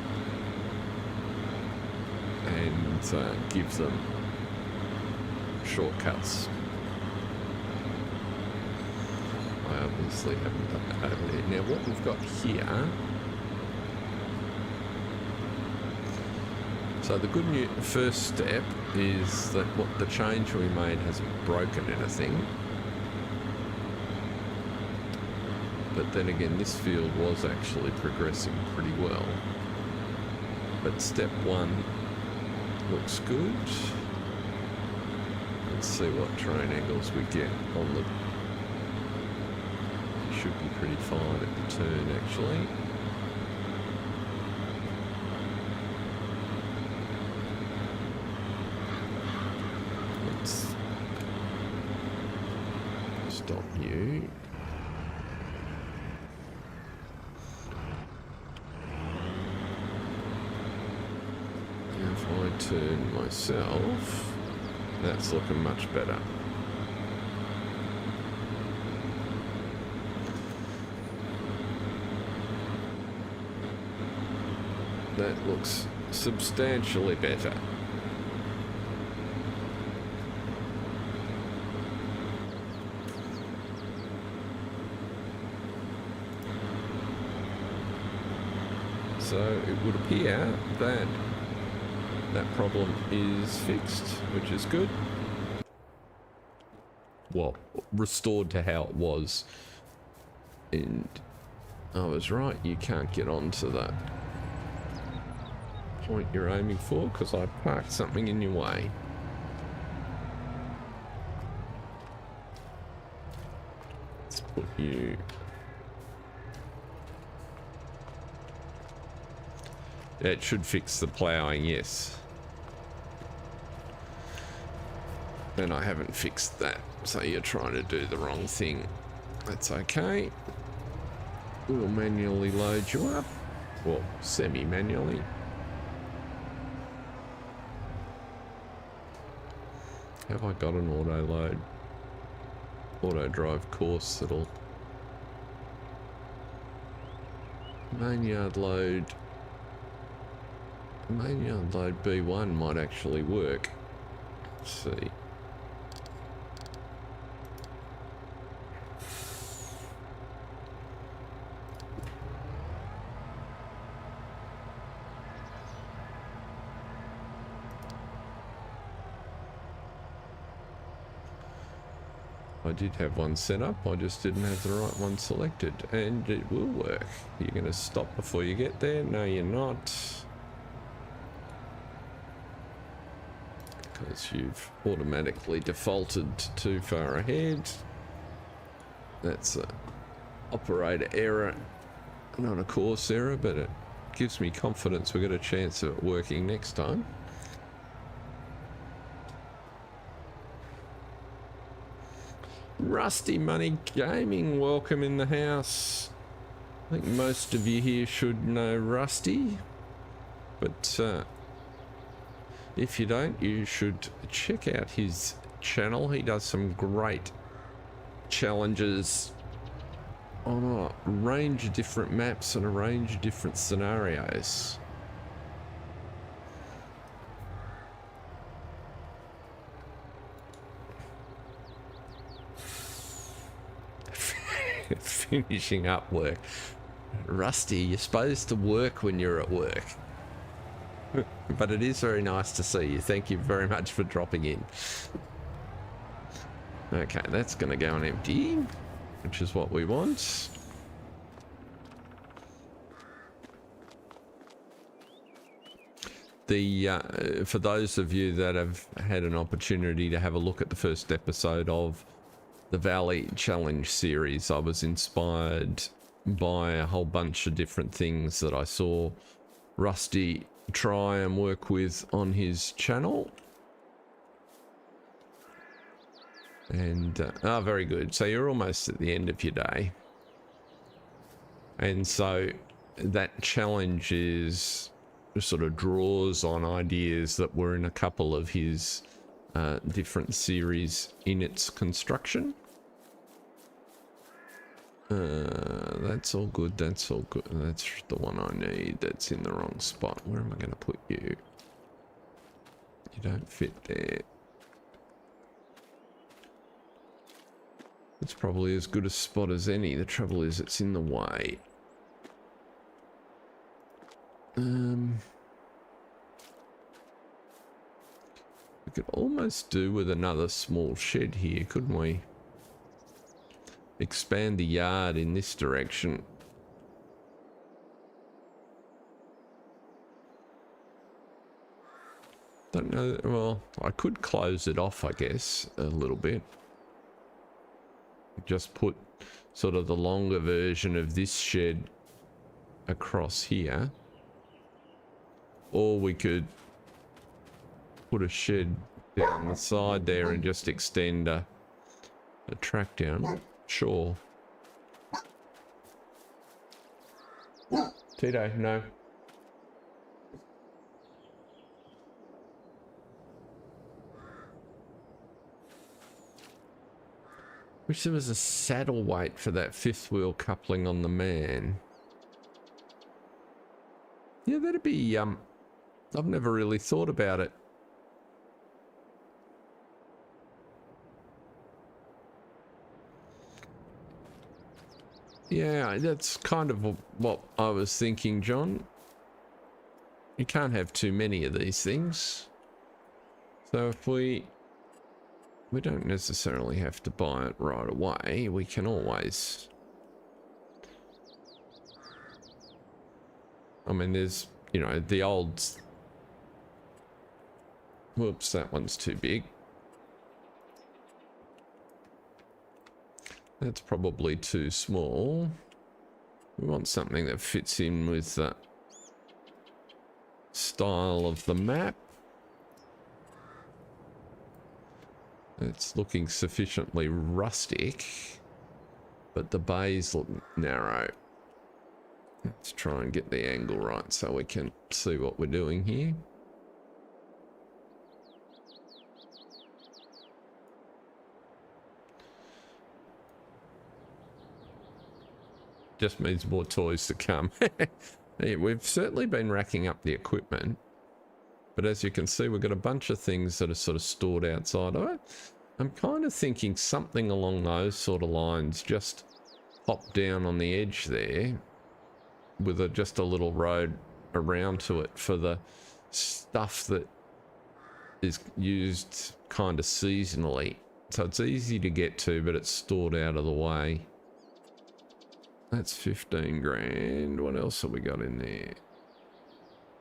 and give them shortcuts. I obviously haven't done that over there. Now what we've got here, So the good news, first step is that what the change we made hasn't broken anything. But then again, this field was actually progressing pretty well. But step one looks good. Let's see what terrain angles we get on the... Should be pretty fine at the turn, actually. Let's stop you. If I turn myself, that's looking much better. That looks substantially better. So it would appear that that problem is fixed, which is good. Well, restored to how it was. And I was right, you can't get onto that point you're aiming for because I parked something in your way. Let's put you... It should fix the ploughing, yes. And I haven't fixed that, so you're trying to do the wrong thing. That's okay. We'll manually load you up. Well, semi-manually. Have I got an auto load? Auto drive course that'll... Main yard load... Main yard load B1 might actually work. Let's see. I did have one set up, I just didn't have the right one selected, and it will work. You're going to stop before you get there? No, you're not. Because you've automatically defaulted too far ahead. That's an operator error, not a course error, but it gives me confidence we've got a chance of it working next time. Rusty Money Gaming, welcome in the house. I think most of you here should know Rusty, but if you don't, you should check out his channel. He does some great challenges on a range of different maps and a range of different scenarios. Finishing up work. Rusty, you're supposed to work when you're at work. But it is very nice to see you. Thank you very much for dropping in. Okay, that's going to go on empty, which is what we want. For those of you that have had an opportunity to have a look at the first episode of the Valley Challenge series, I was inspired by a whole bunch of different things that I saw Rusty try and work with on his channel. And very good. So you're almost at the end of your day, and so that challenge is sort of draws on ideas that were in a couple of his different series in its construction. That's all good, that's all good. That's the one I need. That's in the wrong spot. Where am I going to put you? You don't fit there. It's probably as good a spot as any. The trouble is it's in the way. could almost do with another small shed here, couldn't we? Expand the yard in this direction. Don't know, well, I could close it off, I guess, a little bit. Just put sort of the longer version of this shed across here. Or we could put a shed down the side there and just extend a track down. Sure. Tito, no. Wish there was a saddle weight for that fifth wheel coupling on the man. Yeah, that'd be, I've never really thought about it. Yeah, that's kind of what I was thinking, John. You can't have too many of these things. So if we don't necessarily have to buy it right away. We can always... I mean, there's, you know, the old... Whoops, that one's too big. That's probably too small. We want something that fits in with the style of the map. It's looking sufficiently rustic, but the bays look narrow. Let's try and get the angle right so we can see what we're doing here. Just means more toys to come. Hey, we've certainly been racking up the equipment, but as you can see, we've got a bunch of things that are sort of stored outside of it. I'm kind of thinking something along those sort of lines, just pop down on the edge there with just a little road around to it for the stuff that is used kind of seasonally. So it's easy to get to, but it's stored out of the way. That's 15 grand. What else have we got in there?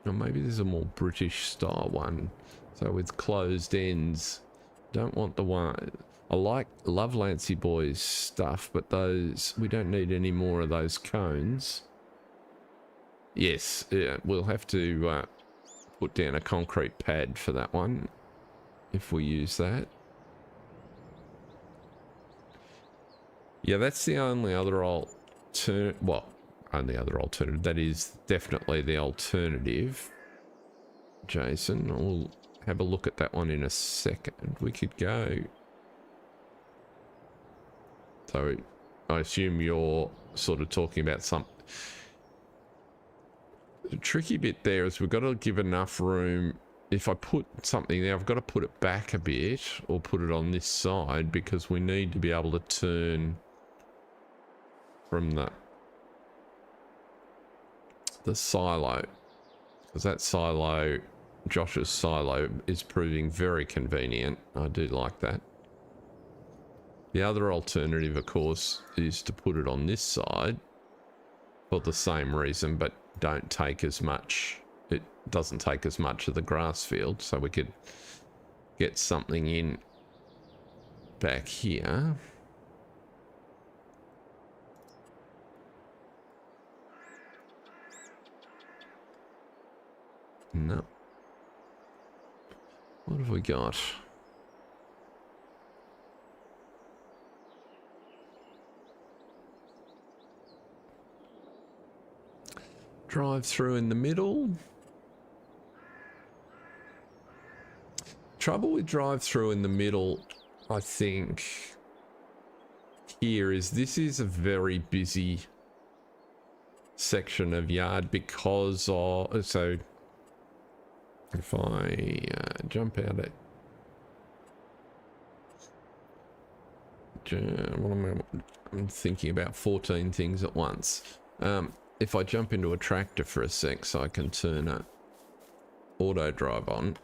Or maybe there's a more British style one. So with closed ends. Don't want the one... love Lancy Boys stuff, but those... We don't need any more of those cones. Yes, yeah, we'll have to put down a concrete pad for that one. If we use that. Yeah, that's the only other only other alternative. That is definitely the alternative. Jason, we'll have a look at that one in a second. We could go. So I assume you're sort of talking about some. The tricky bit there is we've got to give enough room. If I put something there, I've got to put it back a bit or put it on this side because we need to be able to turn from the silo, because that silo, Josh's silo, is proving very convenient. I do like that. The other alternative, of course, is to put it on this side for the same reason, but don't take as much. It doesn't take as much of the grass field, so we could get something in back here. No. What have we got? Drive through in the middle. Trouble with drive through in the middle, I think, here is this is a very busy section of yard because of, so if I jump out at, what am I'm thinking about 14 things at once. If I jump into a tractor for a sec so I can turn a auto drive on.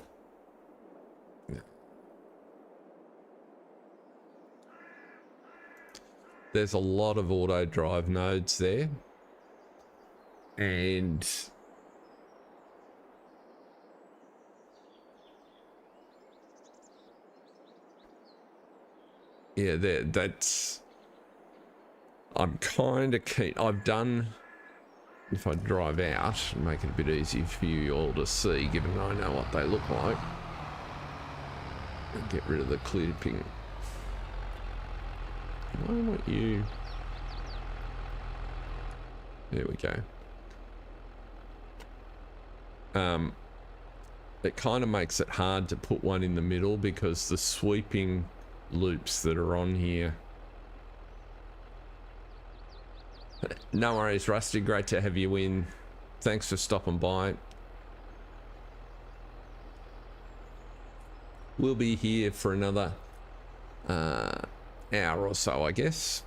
there's a lot of auto drive nodes there, and yeah, that's, I'm kind of keen. I've done, if I drive out and make it a bit easy for you all to see, given I know what they look like, and get rid of the clipping. Why won't you? There we go. It kind of makes it hard to put one in the middle because the sweeping loops that are on here. No worries, Rusty. Great to have you in. Thanks for stopping by. We'll be here for another hour or so, I guess.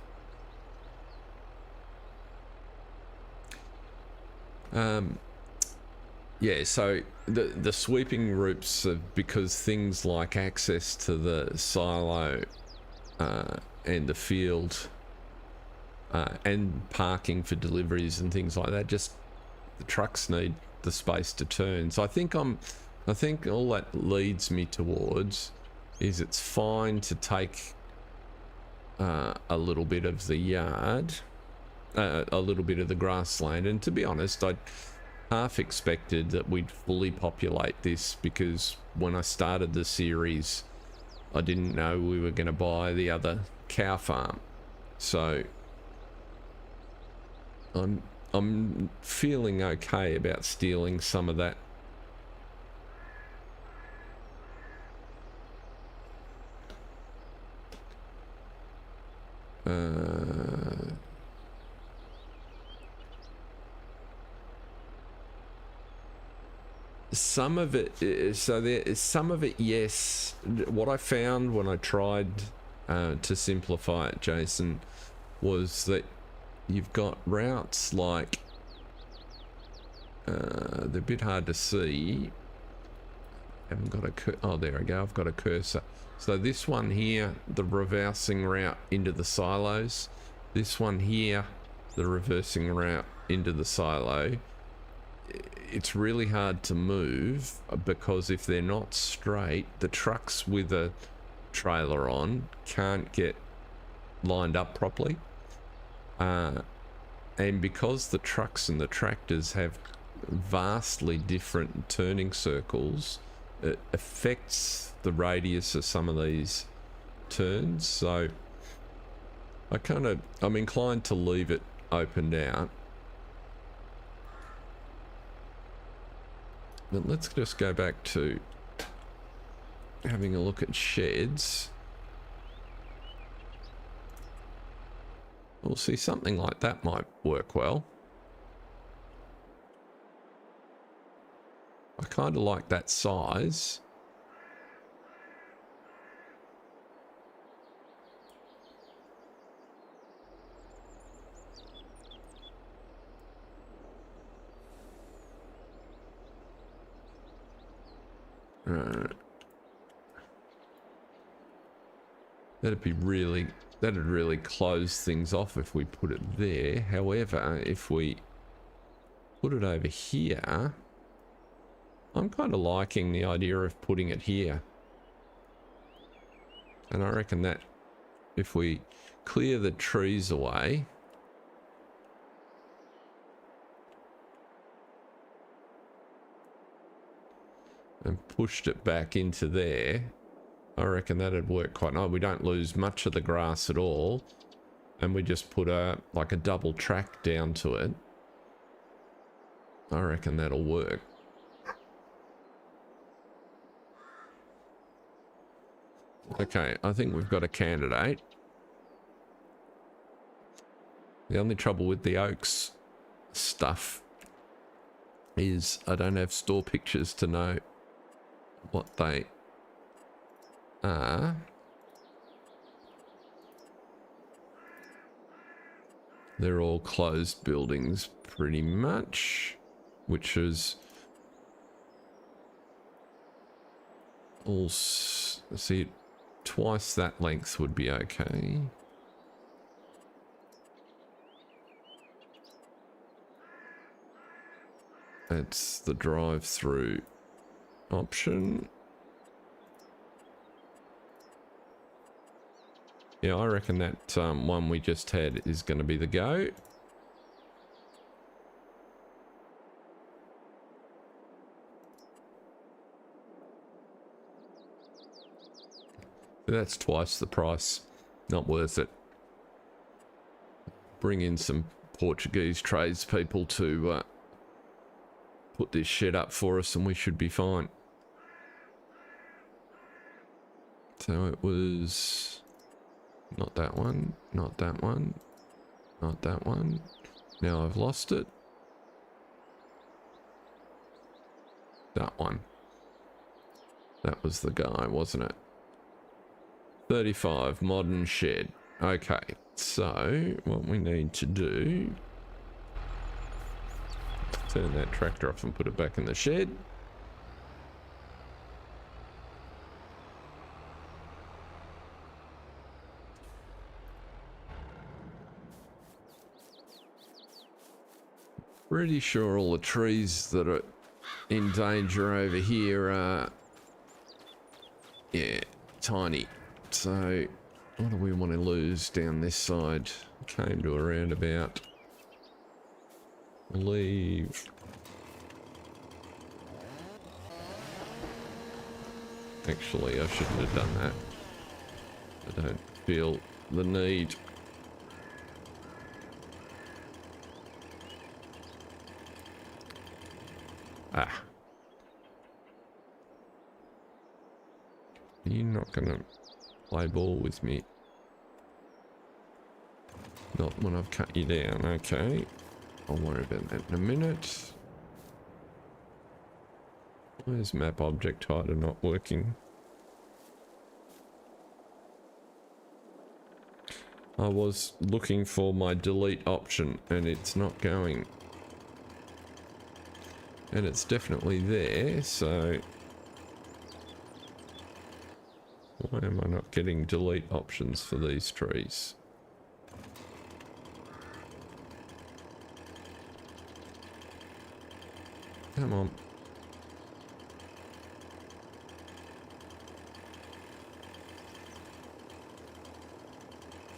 Yeah, so the sweeping routes are because things like access to the silo and the field and parking for deliveries and things like that, just the trucks need the space to turn. So I think all that leads me towards is it's fine to take a little bit of the yard, a little bit of the grassland, and to be honest, I half expected that we'd fully populate this because when I started the series I didn't know we were going to buy the other cow farm, so I'm feeling okay about stealing some of that. Some of it, so there is some of it, yes. What I found when I tried to simplify it, Jason, was that you've got routes like they're a bit hard to see. Haven't got a oh, there we go. I've got a cursor. So this one here, the reversing route into the silos. This one here, the reversing route into the silo. It's really hard to move because if they're not straight, the trucks with a trailer on can't get lined up properly. And because the trucks and the tractors have vastly different turning circles, it affects the radius of some of these turns. So I'm inclined to leave it opened out. But let's just go back to having a look at sheds. We'll see, something like that might work well. I kind of like that size. That'd really close things off if we put it there. However, if we put it over here, I'm kind of liking the idea of putting it here. And I reckon that if we clear the trees away, and pushed it back into there, I reckon that'd work quite nice. We don't lose much of the grass at all, and we just put like a double track down to it. I reckon that'll work. Okay, I think we've got a candidate. The only trouble with the oaks stuff is I don't have store pictures to know what they are. They're all closed buildings pretty much, which is all, see, twice that length would be okay. It's the drive-through option. Yeah, I reckon that one we just had is going to be the go. That's twice the price. Not worth it. Bring in some Portuguese tradespeople to put this shed up for us and we should be fine. So it was not that one, not that one, not that one. Now I've lost it. That one. That was the guy, wasn't it? 35 modern shed. Okay, so what we need to do, turn that tractor off and put it back in the shed. Pretty sure all the trees that are in danger over here are, yeah, tiny. So what do we want to lose down this side? Came to a roundabout. Leave. Actually, I shouldn't have done that. I don't feel the need. Ah. You're not gonna play ball with me. Not when I've cut you down, okay. I'll worry about that in a minute. Why is map object hider not working? I was looking for my delete option and it's not going. And it's definitely there, so why am I not getting delete options for these trees? Come on.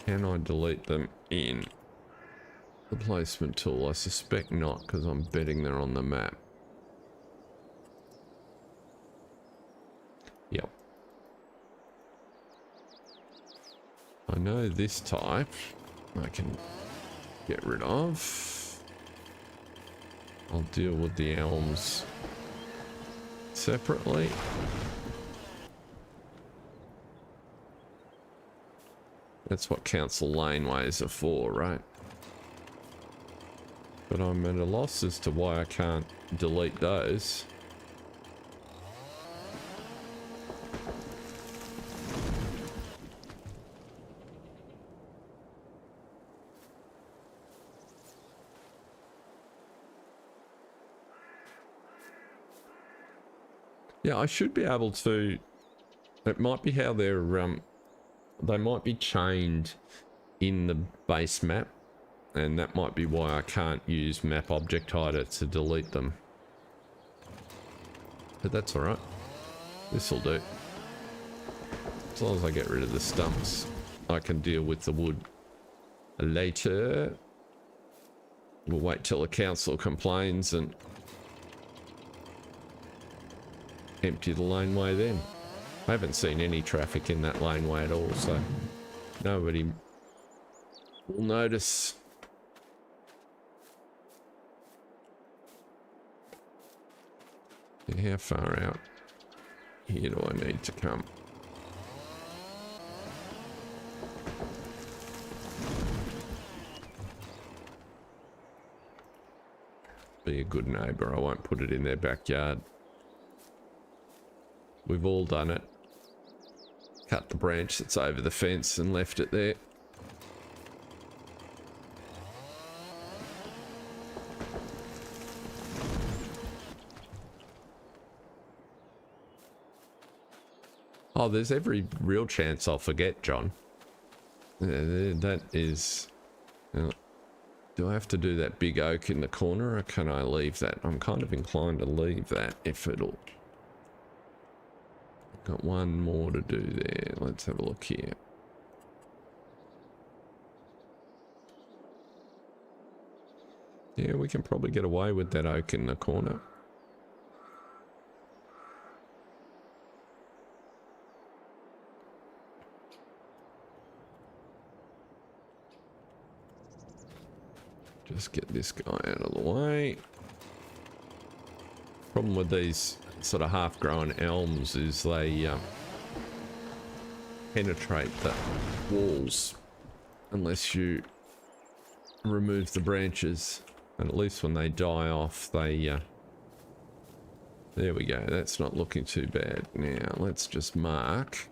Can I delete them in the placement tool? I suspect not, because I'm betting they're on the map. Yep. I know this type I can get rid of. I'll deal with the elms separately. That's what council laneways are for, right? But I'm at a loss as to why I can't delete those. Yeah, I should be able to. It might be how they're they might be chained in the base map, and that might be why I can't use map object hider to delete them. But that's all right. This'll do. As long as I get rid of the stumps, I can deal with the wood later. We'll wait till the council complains and empty the laneway then. I haven't seen any traffic in that laneway at all, so nobody will notice. How far out here do I need to come? Be a good neighbour, I won't put it in their backyard. We've all done it. Cut the branch that's over the fence and left it there. Oh, there's every real chance I'll forget, John. That is Do I have to do that big oak in the corner, or can I leave that? I'm kind of inclined to leave that if it'll... Got one more to do there. Let's have a look here. Yeah, we can probably get away with that oak in the corner. Just get this guy out of the way. Problem with these sort of half-grown elms is they penetrate the walls unless you remove the branches. And at least when they die off, they... there we go. That's not looking too bad. Now, let's just mark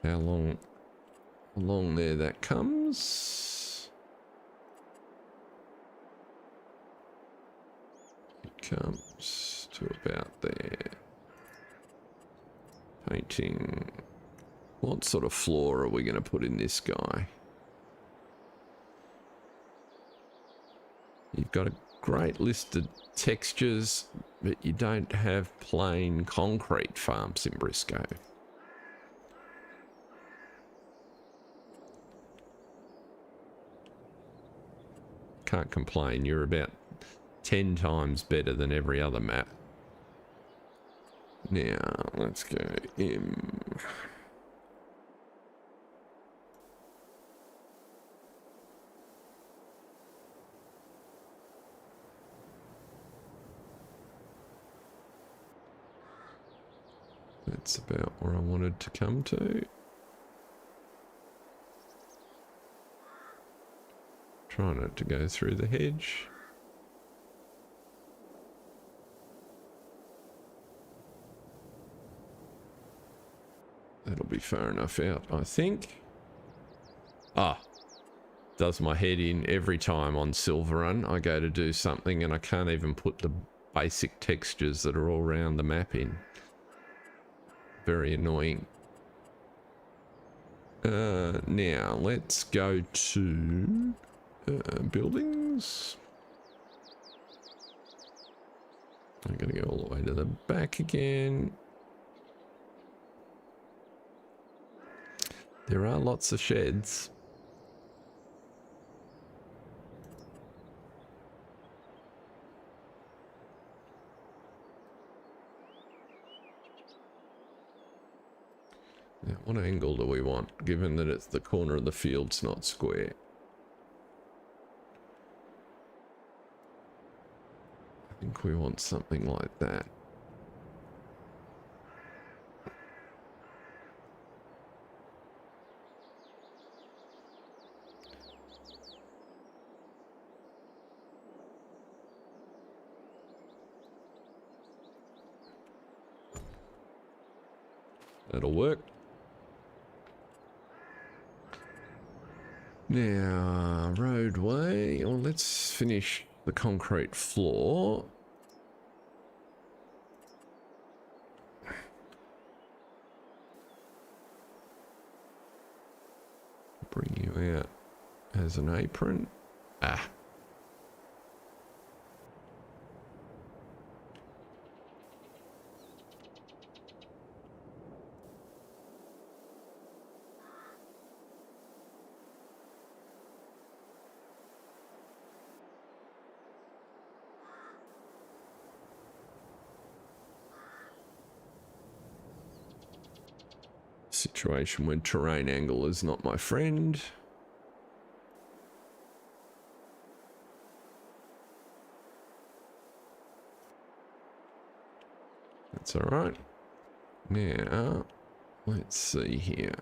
how long there that comes. Comes to about there. Painting. What sort of floor are we going to put in this guy? You've got a great list of textures, but you don't have plain concrete, Farm Sim Brisco. Can't complain. You're about 10 times better than every other map. Now, let's go M. That's about where I wanted to come to. Try not to go through the hedge. That'll be far enough out, I think. Ah, does my head in every time on Silver Run. I go to do something and I can't even put the basic textures that are all around the map in. Very annoying. Now, let's go to buildings. I'm going to go all the way to the back again. There are lots of sheds. Now, what angle do we want, given that it's the corner of the field's not square? I think we want something like that. That'll work. Now, roadway. Well, let's finish the concrete floor. Bring you out as an apron. Ah. Situation where terrain angle is not my friend. That's all right. Now, let's see here.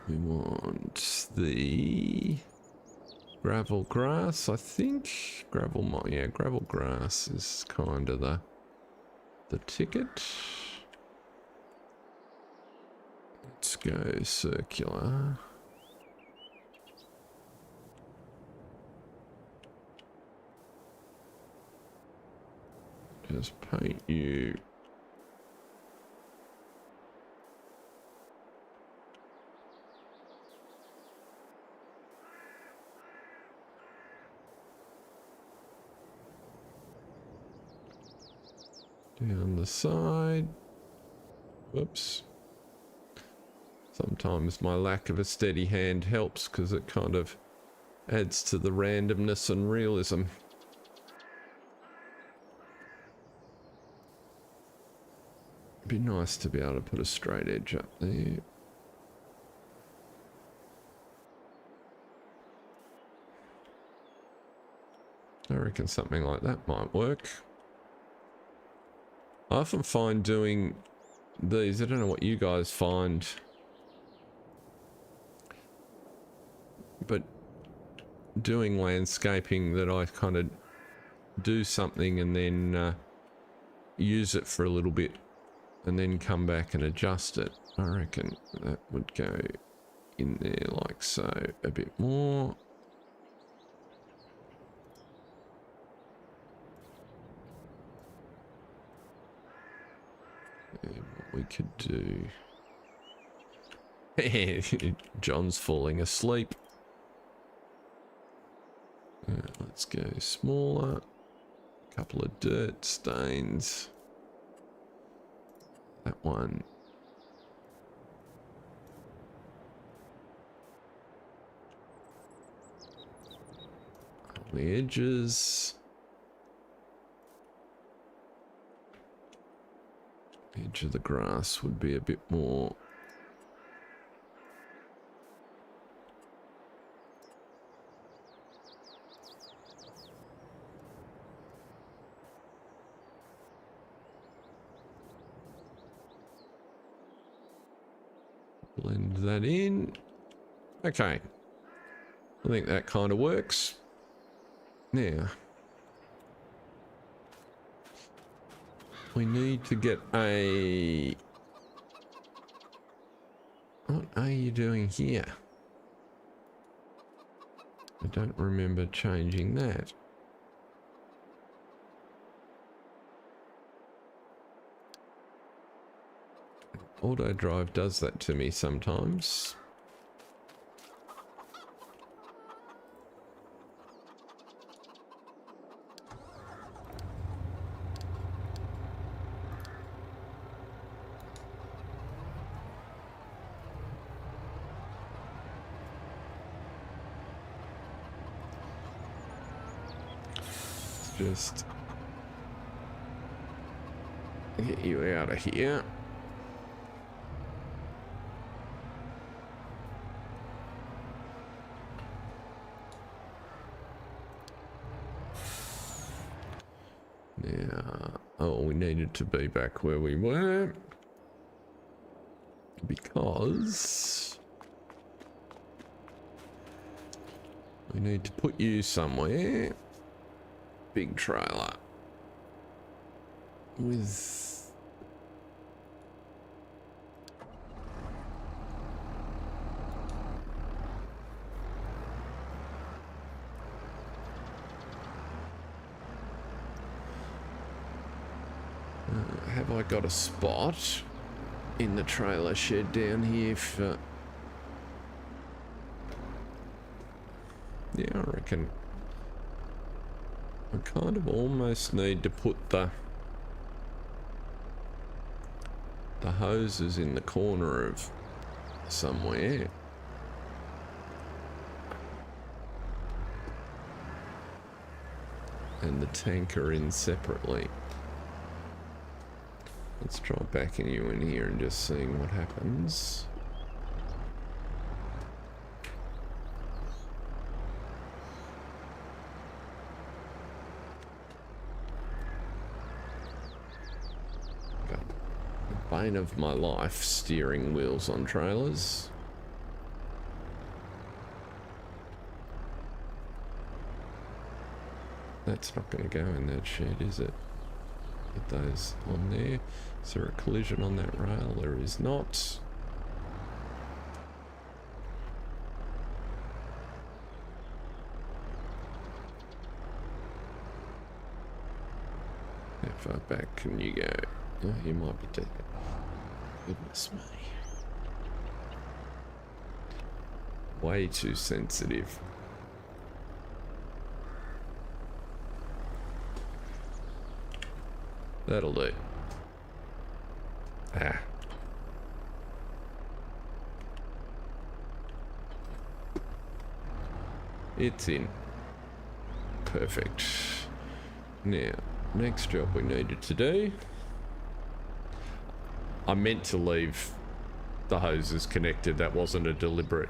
We want the gravel grass, I think. Gravel grass is kind of the ticket. Let's go circular. Just paint you. Down the side. Whoops. Sometimes my lack of a steady hand helps because it kind of adds to the randomness and realism. It'd be nice to be able to put a straight edge up there. I reckon something like that might work. I often find doing these, I don't know what you guys find, but doing landscaping that I kind of do something and then use it for a little bit and then come back and adjust it. I reckon that would go in there like so, a bit more. And what we could do... John's falling asleep. Let's go smaller. A couple of dirt stains. That one. On the edges. Edge of the grass would be a bit more. Blend that in. Okay. I think that kind of works. Now, we need to get a... What are you doing here? I don't remember changing that. Autodrive does that to me sometimes. Just get you out of here. Now, oh, we needed to be back where we were because we need to put you somewhere. Big trailer with have I got a spot in the trailer shed down here for yeah, I reckon I kind of almost need to put the hoses in the corner of somewhere. And the tanker in separately. Let's try backing you in here and just seeing what happens. Bane of my life, steering wheels on trailers. That's not going to go in that shed, is it? Get those on there. Is there a collision on that rail? There is not. How far back can you go? Oh, you might be dead. Goodness me. Way too sensitive. That'll do. Ah. It's in. Perfect. Now, next job we needed to do. I meant to leave the hoses connected. That wasn't a deliberate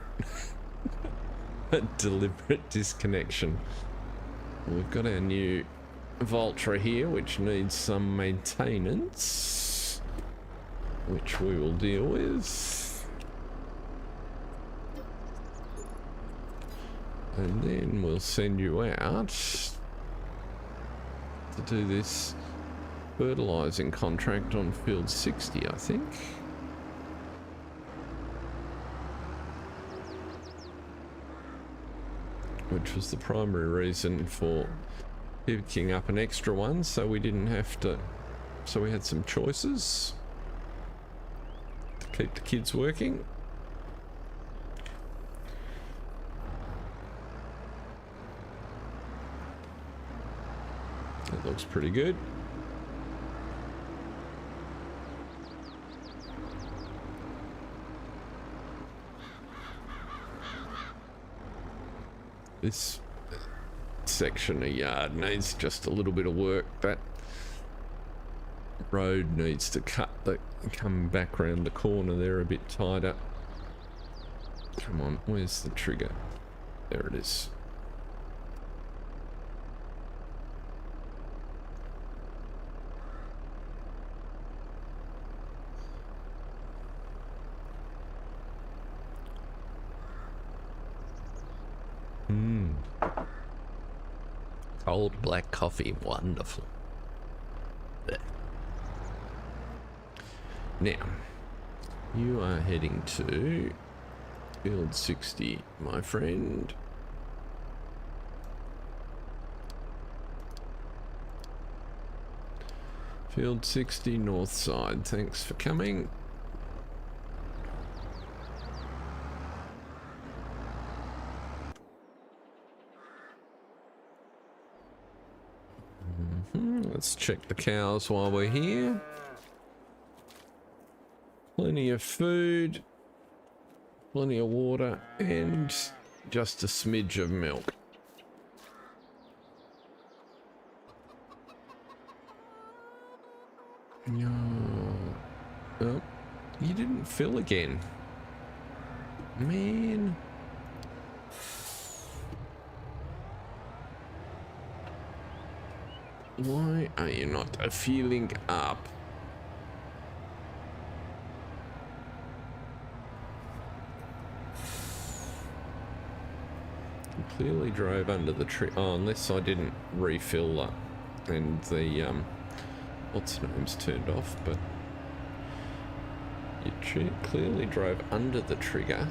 disconnection. We've got our new Voltra here, which needs some maintenance, which we will deal with. And then we'll send you out to do this fertilizing contract on field 60, I think. Which was the primary reason for picking up an extra one, so we didn't have to, so we had some choices to keep the kids working. That looks pretty good. This section of yard needs just a little bit of work. That road needs to come back around the corner there a bit tighter. Come on, where's the trigger? There it is. Cold black coffee, wonderful. There. Now, you are heading to field 60, my friend. Field 60, north side. Thanks for coming. Let's check the cows while we're here. Plenty of food, plenty of water, and just a smidge of milk. No. Oh, you didn't fill again. Man. Why are you not filling up? You clearly drove under the tree. Oh, unless I didn't refill that and the what's name's turned off, but you clearly drove under the trigger.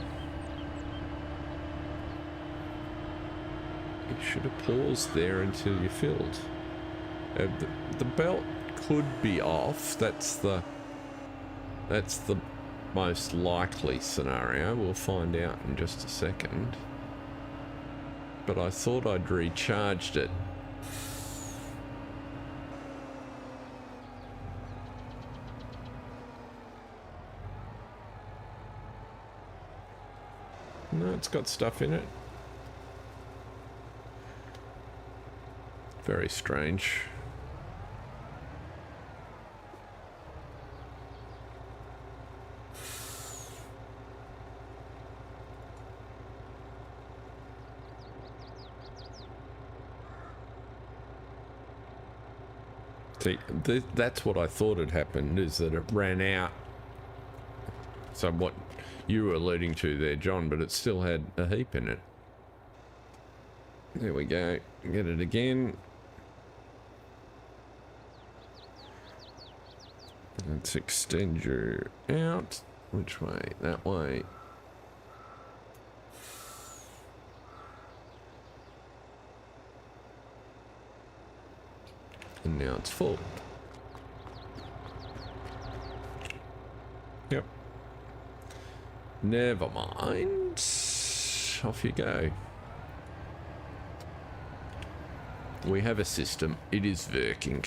You should have paused there until you filled. The belt could be off. That's the most likely scenario. We'll find out in just a second. But I thought I'd recharged it. No, it's got stuff in it. Very strange. See, that's what I thought had happened, is that it ran out. So what you were alluding to there, John, but it still had a heap in it. There we go. Get it again. Let's extend you out. Which way? That way. And now it's full. Yep. Never mind. Off you go. We have a system. It is working.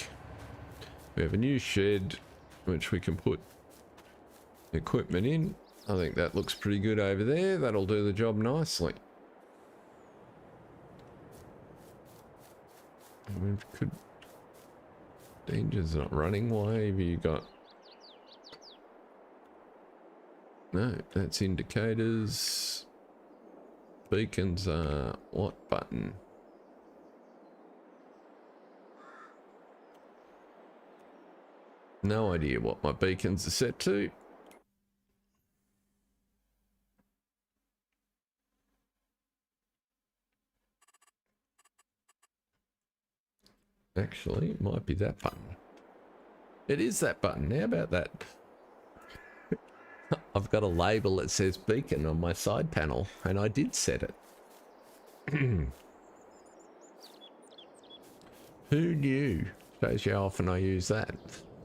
We have a new shed, which we can put equipment in. I think that looks pretty good over there. That'll do the job nicely. We could... Danger's not running. Why have you got... No, that's indicators. Beacons are what button? No idea what my beacons are set to. Actually, it might be that button. It is that button. How about that? I've got a label that says beacon on my side panel, and I did set it. Who knew? Shows you how often I use that.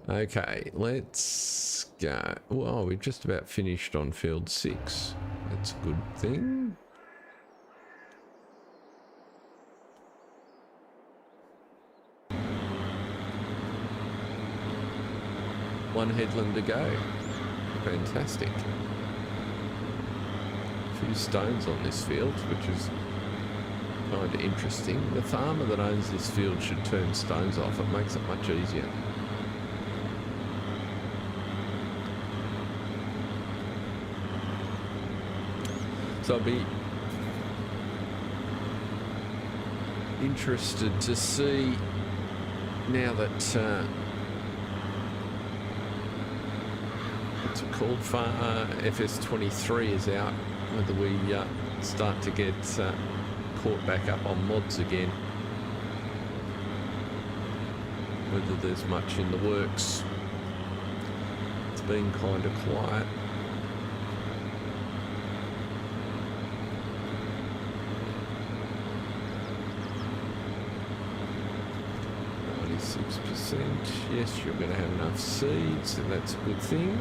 Okay, let's go. Well, we've just about finished on field 6. That's a good thing. One headland to go. Fantastic. A few stones on this field, which is kind of interesting. The farmer that owns this field should turn stones off. It makes it much easier. So I'll be interested to see now that what's it called, FS23 is out, whether we start to get caught back up on mods again, whether there's much in the works. It's been kind of quiet. Yes, you're going to have enough seeds, and that's a good thing.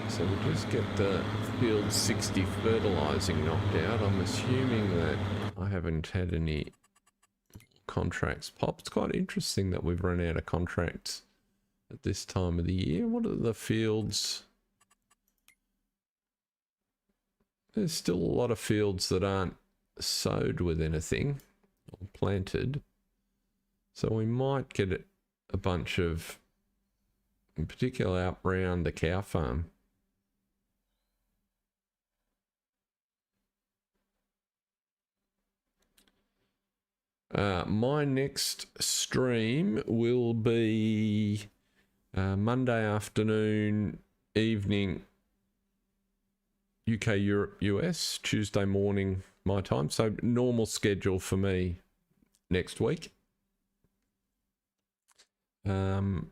So we'll just get the field 60 fertilizing knocked out. I'm assuming that I haven't had any contracts pop. It's quite interesting that we've run out of contracts at this time of the year. What are the fields? There's still a lot of fields that aren't sowed with anything or planted. So we might get a bunch of, in particular out round the cow farm. My next stream will be Monday afternoon, evening, UK, Europe, US, Tuesday morning, my time. So normal schedule for me next week. So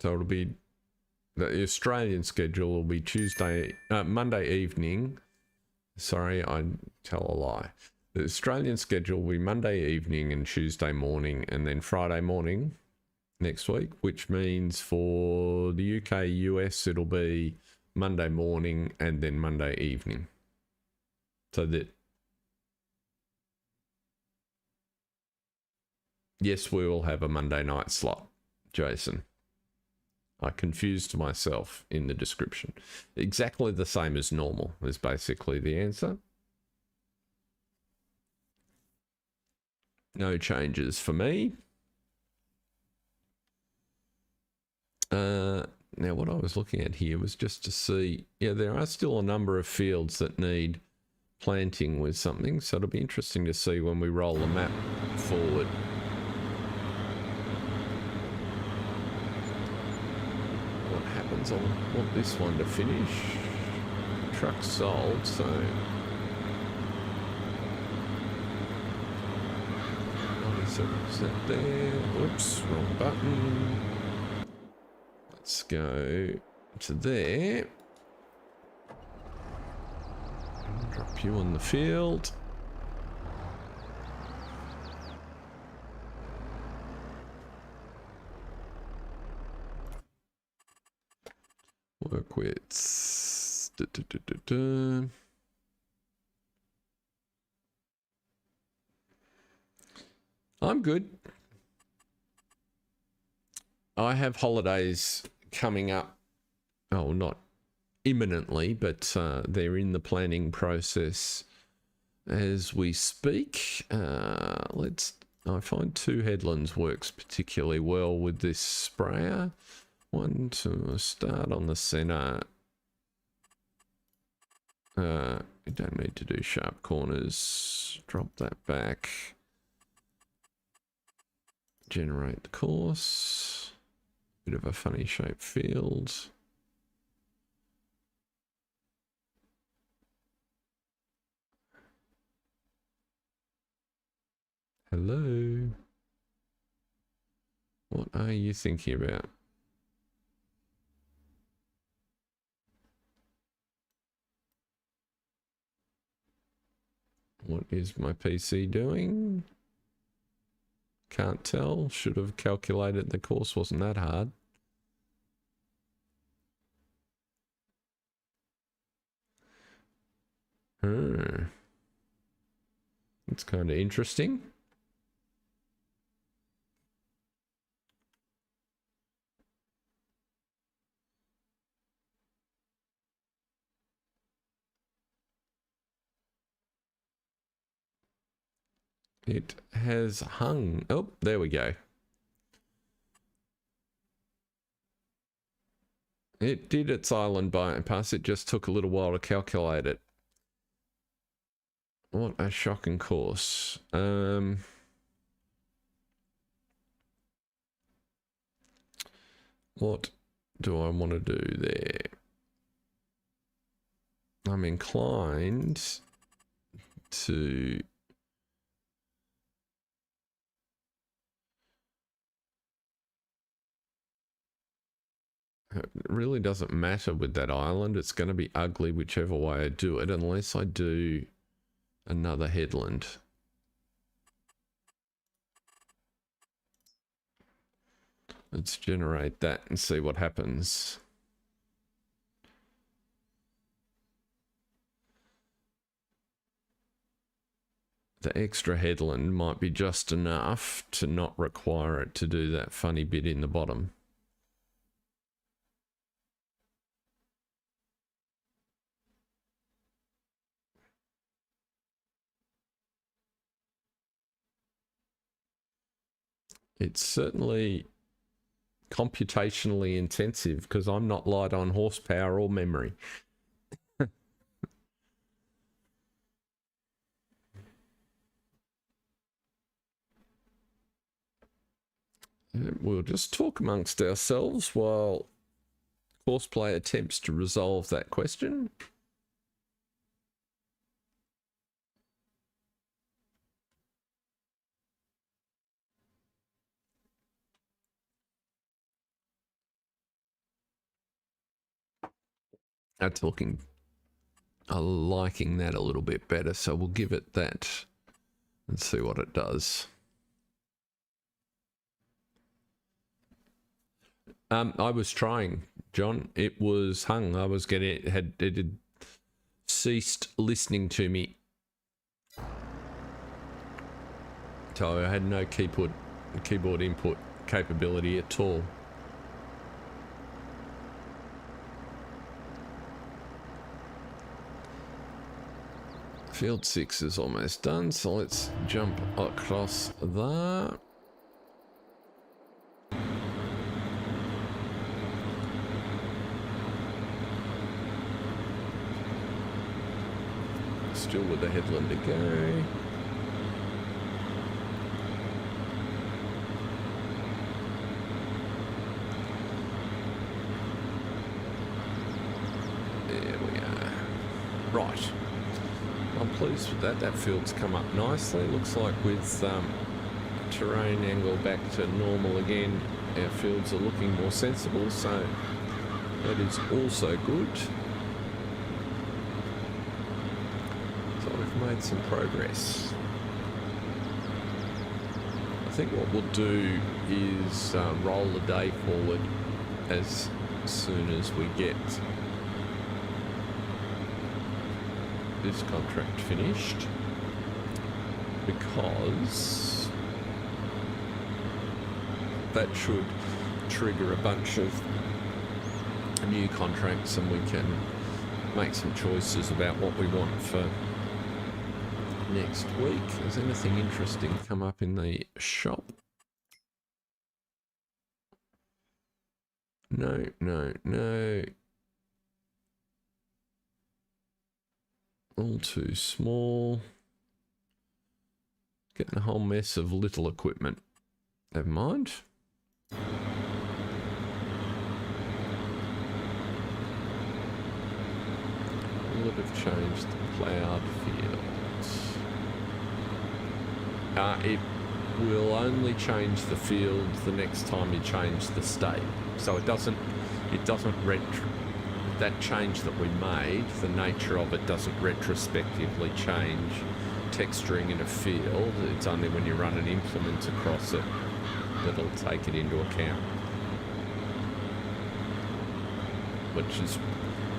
it'll be, the Australian schedule will be Monday evening. Sorry, I tell a lie. The Australian schedule will be Monday evening and Tuesday morning, and then Friday morning next week, which means for the UK, US, it'll be Monday morning and then Monday evening. So that, yes, we will have a Monday night slot, Jason. I confused myself in the description. Exactly the same as normal is basically the answer. No changes for me. Now, what I was looking at here was just to see, yeah, there are still a number of fields that need planting with something, so it'll be interesting to see when we roll the map forward. What happens? I want this one to finish. Truck sold, so 97% there. Whoops, wrong button. Let's go to there. Drop you on the field. Work with. I'm good. I have holidays coming up. Oh, not imminently, but they're in the planning process as we speak. I find 2 headlands works particularly well with this sprayer. One to start on the center. You don't need to do sharp corners. Drop that back. Generate the course. Bit of a funny shaped field. Hello. What are you thinking about? What is my PC doing? Can't tell. Should have calculated the course wasn't that hard. It's kind of interesting. It has hung. Oh, there we go. It did its island bypass. It just took a little while to calculate it. What a shocking course. What do I want to do there? I'm inclined to... It really doesn't matter with that island. It's going to be ugly whichever way I do it, unless I do another headland. Let's generate that and see what happens. The extra headland might be just enough to not require it to do that funny bit in the bottom. It's certainly computationally intensive because I'm not light on horsepower or memory. We'll just talk amongst ourselves while Horseplay attempts to resolve that question. Liking that a little bit better, so we'll give it that and see what it does. I was trying, John. It was hung. I was getting it had ceased listening to me, so I had no keyboard input capability at all. Field 6 is almost done, so let's jump across there. Still with the headland to go. There we are. Right. I'm pleased with that. That field's come up nicely. Looks like with terrain angle back to normal again, our fields are looking more sensible, so that is also good. So we've made some progress. I think what we'll do is roll the day forward as soon as we get this contract finished, because that should trigger a bunch of new contracts, and we can make some choices about what we want for next week. Has anything interesting come up in the shop? No, no, no. All too small. Getting a whole mess of little equipment. Never mind. Will it have changed the plowed fields? It will only change the field the next time you change the state. So it doesn't that change that we made, the nature of it doesn't retrospectively change texturing in a field. It's only when you run an implement across it that it'll take it into account. Which is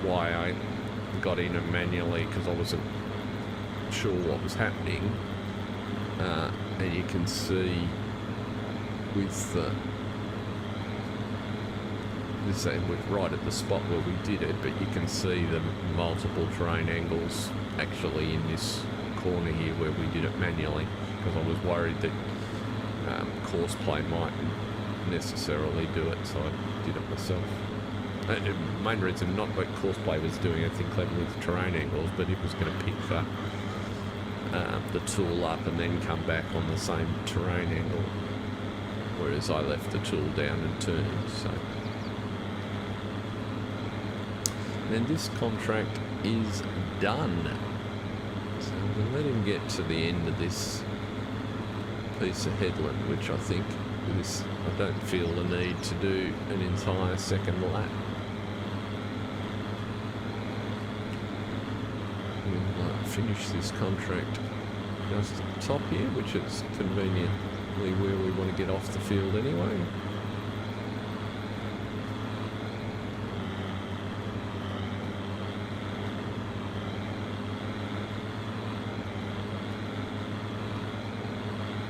why I got in and manually, because I wasn't sure what was happening. And you can see with the we're right at the spot where we did it, but you can see the multiple terrain angles actually in this corner here where we did it manually, because I was worried that Courseplay mightn't necessarily do it, so I did it myself. The main reason, not that Courseplay was doing anything clever with the terrain angles, but it was going to pick the tool up and then come back on the same terrain angle, whereas I left the tool down and turned. So, and this contract is done. So we'll let him get to the end of this piece of headland, which I think is, I don't feel the need to do an entire second lap. We'll finish this contract just at the top here, which is conveniently where we want to get off the field anyway.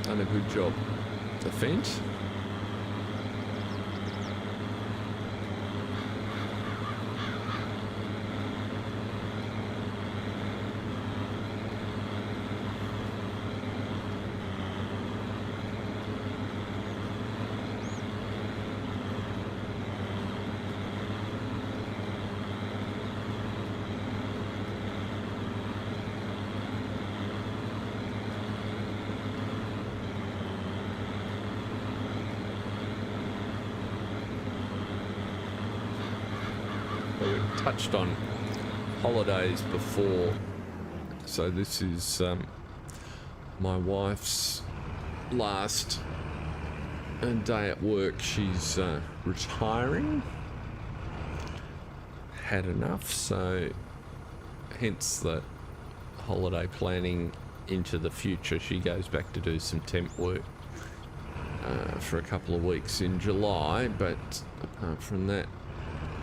Done a good job. The fence. Touched on holidays before, so this is my wife's last day at work. She's retiring, had enough, so hence the holiday planning into the future. She goes back to do some temp work for a couple of weeks in July, but apart from that,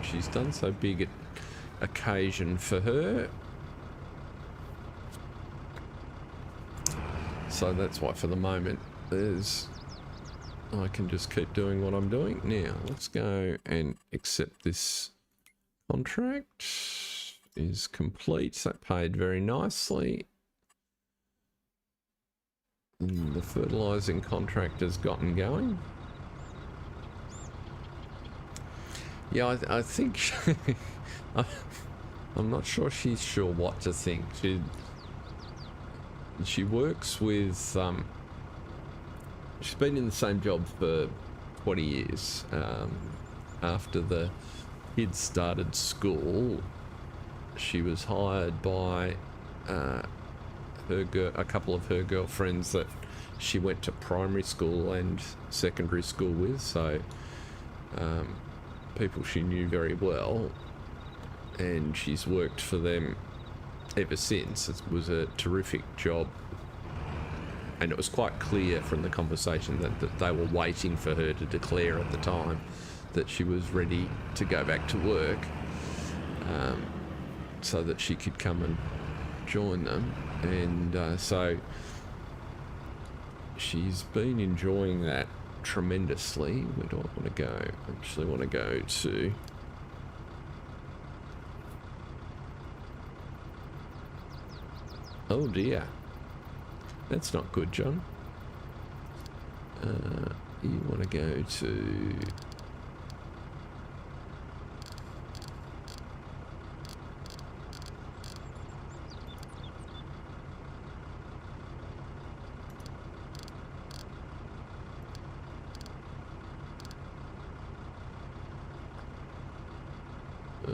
she's done. So big occasion for her, so that's why for the moment I can just keep doing what I'm doing. Now let's go and accept this contract is complete. That paid very nicely. And the fertilizing contract has gotten going. Yeah, I think I'm not sure she's sure what to think. She works with she's been in the same job for 20 years. After the kids started school, she was hired by a couple of her girlfriends that she went to primary school and secondary school with, so people she knew very well, and she's worked for them ever since. It was a terrific job, and it was quite clear from the conversation that they were waiting for her to declare at the time that she was ready to go back to work, so that she could come and join them. And so she's been enjoying that tremendously. Where do I want to go? I actually want to go to... Oh dear. That's not good, John. You want to go to... I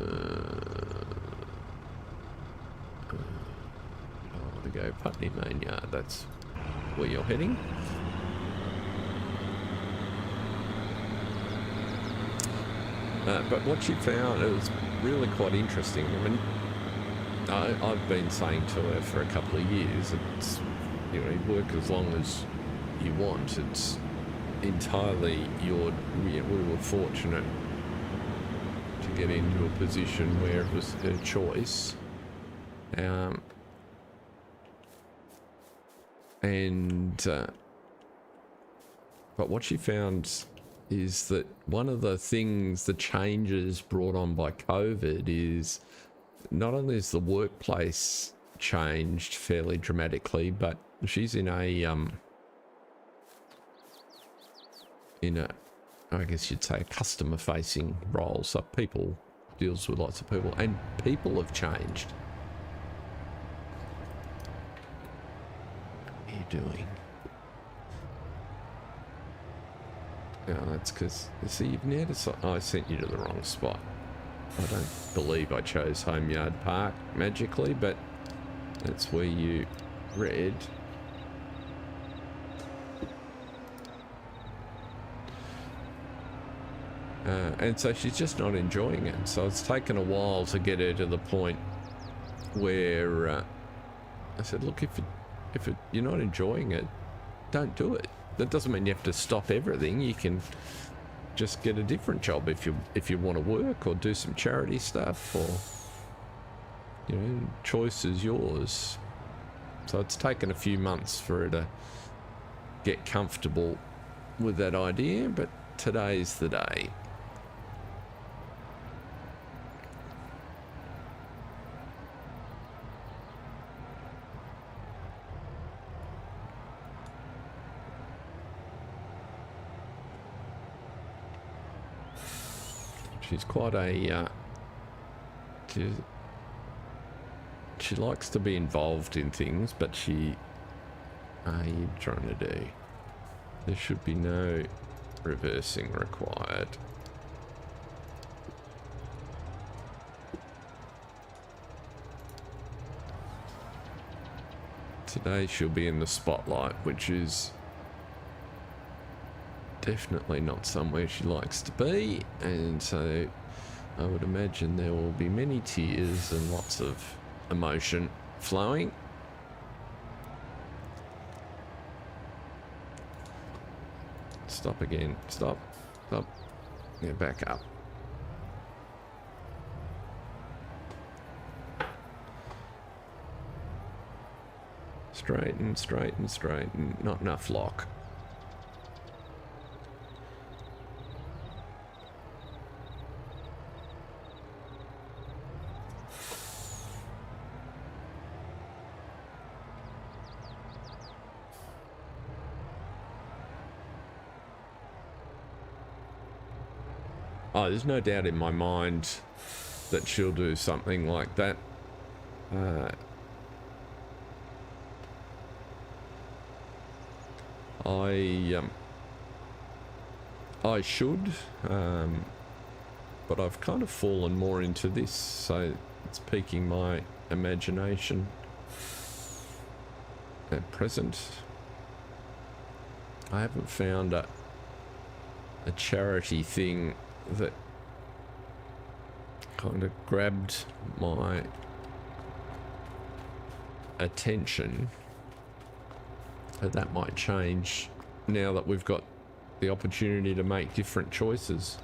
want to go Putney Main Yard. That's where you're heading. But what she found, it was really quite interesting. I mean, I've been saying to her for a couple of years, it's, you know, you work as long as you want. It's entirely your... We were fortunate to get into a position where it was her choice. But what she found is that one of the things, the changes brought on by COVID is not only is the workplace changed fairly dramatically, but she's in a, I guess you'd say, a customer facing role. So people, deals with lots of people, and people have changed. What are you doing? Oh, that's because, see, you've now decided... I sent you to the wrong spot. I don't believe I chose Home Yard Park magically, but that's where you read. And so she's just not enjoying it. So it's taken a while to get her to the point where I said, look, if you're not enjoying it, don't do it. That doesn't mean you have to stop everything. You can just get a different job if you want to work, or do some charity stuff, or, you know, choice is yours. So it's taken a few months for her to get comfortable with that idea, but today's the day. She's quite a, she likes to be involved in things, but what are you trying to do? There should be no reversing required. Today she'll be in the spotlight, which is definitely not somewhere she likes to be, and so I would imagine there will be many tears and lots of emotion flowing. Stop again. Stop. Stop. Yeah, back up. Straighten, straighten, straighten. Not enough lock. Oh, there's no doubt in my mind that she'll do something like that. I should, but I've kind of fallen more into this, so it's piquing my imagination at present. I haven't found a charity thing that kind of grabbed my attention. But that might change now that we've got the opportunity to make different choices.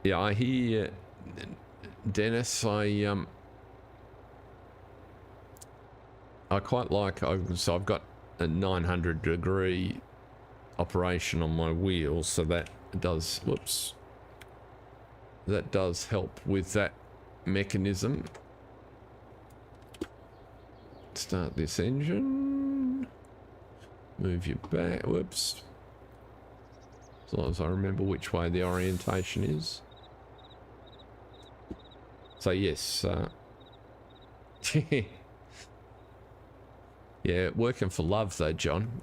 Yeah, I hear Dennis, I quite like, so I've got a 900-degree operation on my wheel, so that does, whoops, that does help with that mechanism. Start this engine, move you back, whoops, as long as I remember which way the orientation is. So yes, yeah, working for love though, John.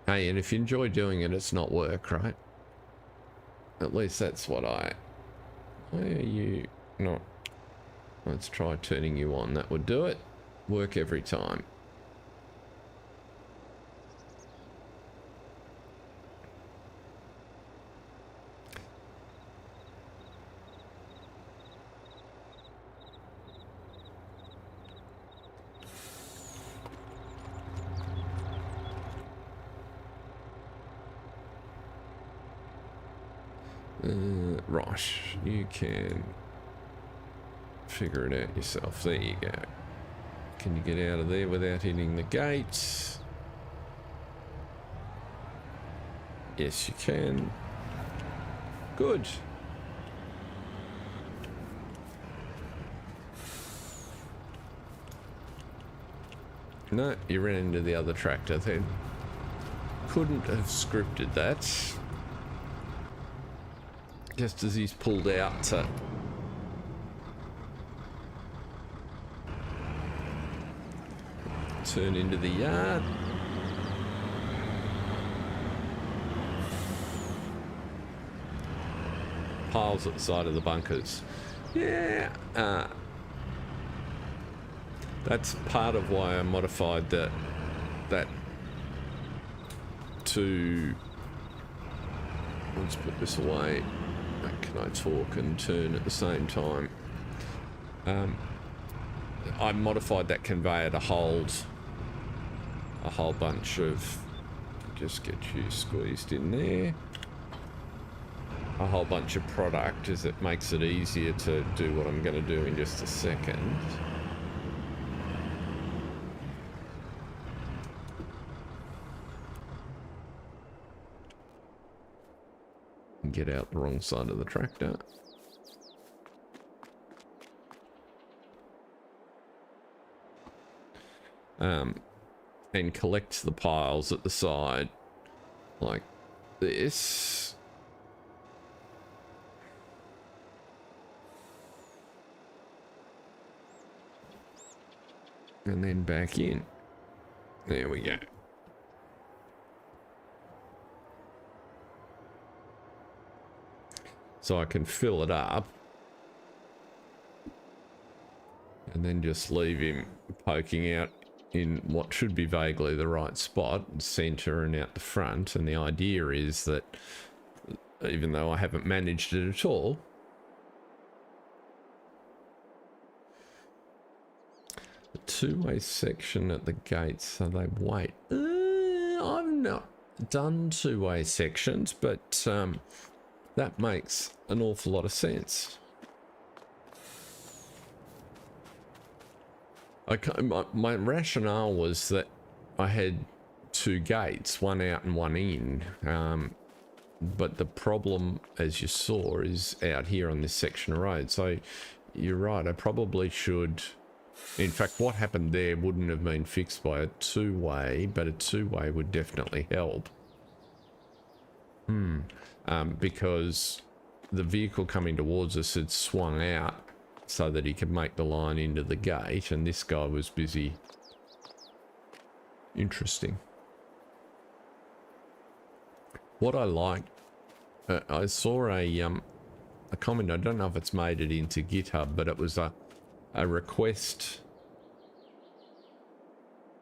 Hey, and if you enjoy doing it, it's not work, right? At least that's what why are you not? Let's try turning you on. That would do it. Work every time. Right, you can figure it out yourself. There you go. Can you get out of there without hitting the gates? Yes, you can. Good. No, you ran into the other tractor then. Couldn't have scripted that. Just as he's pulled out to turn into the yard. Piles at the side of the bunkers. Yeah, that's part of why I modified that to, let's put this away. Can I talk and turn at the same time? I modified that conveyor to hold a whole bunch of, just get you squeezed in there, a whole bunch of product, as it makes it easier to do what I'm going to do in just a second. Get out the wrong side of the tractor. And collect the piles at the side like this. And then back in. There we go. So I can fill it up and then just leave him poking out in what should be vaguely the right spot, center and out the front. And the idea is that even though I haven't managed it at all, the two-way section at the gates, so they wait. I've not done two-way sections, but that makes an awful lot of sense. My rationale was that I had two gates, one out and one in. But the problem, as you saw, is out here on this section of road. So you're right, I probably should. In fact, what happened there wouldn't have been fixed by a two-way, but a two-way would definitely help. Because the vehicle coming towards us had swung out so that he could make the line into the gate, and this guy was busy. Interesting. What I like, I saw a comment, I don't know if it's made it into GitHub, but it was a request.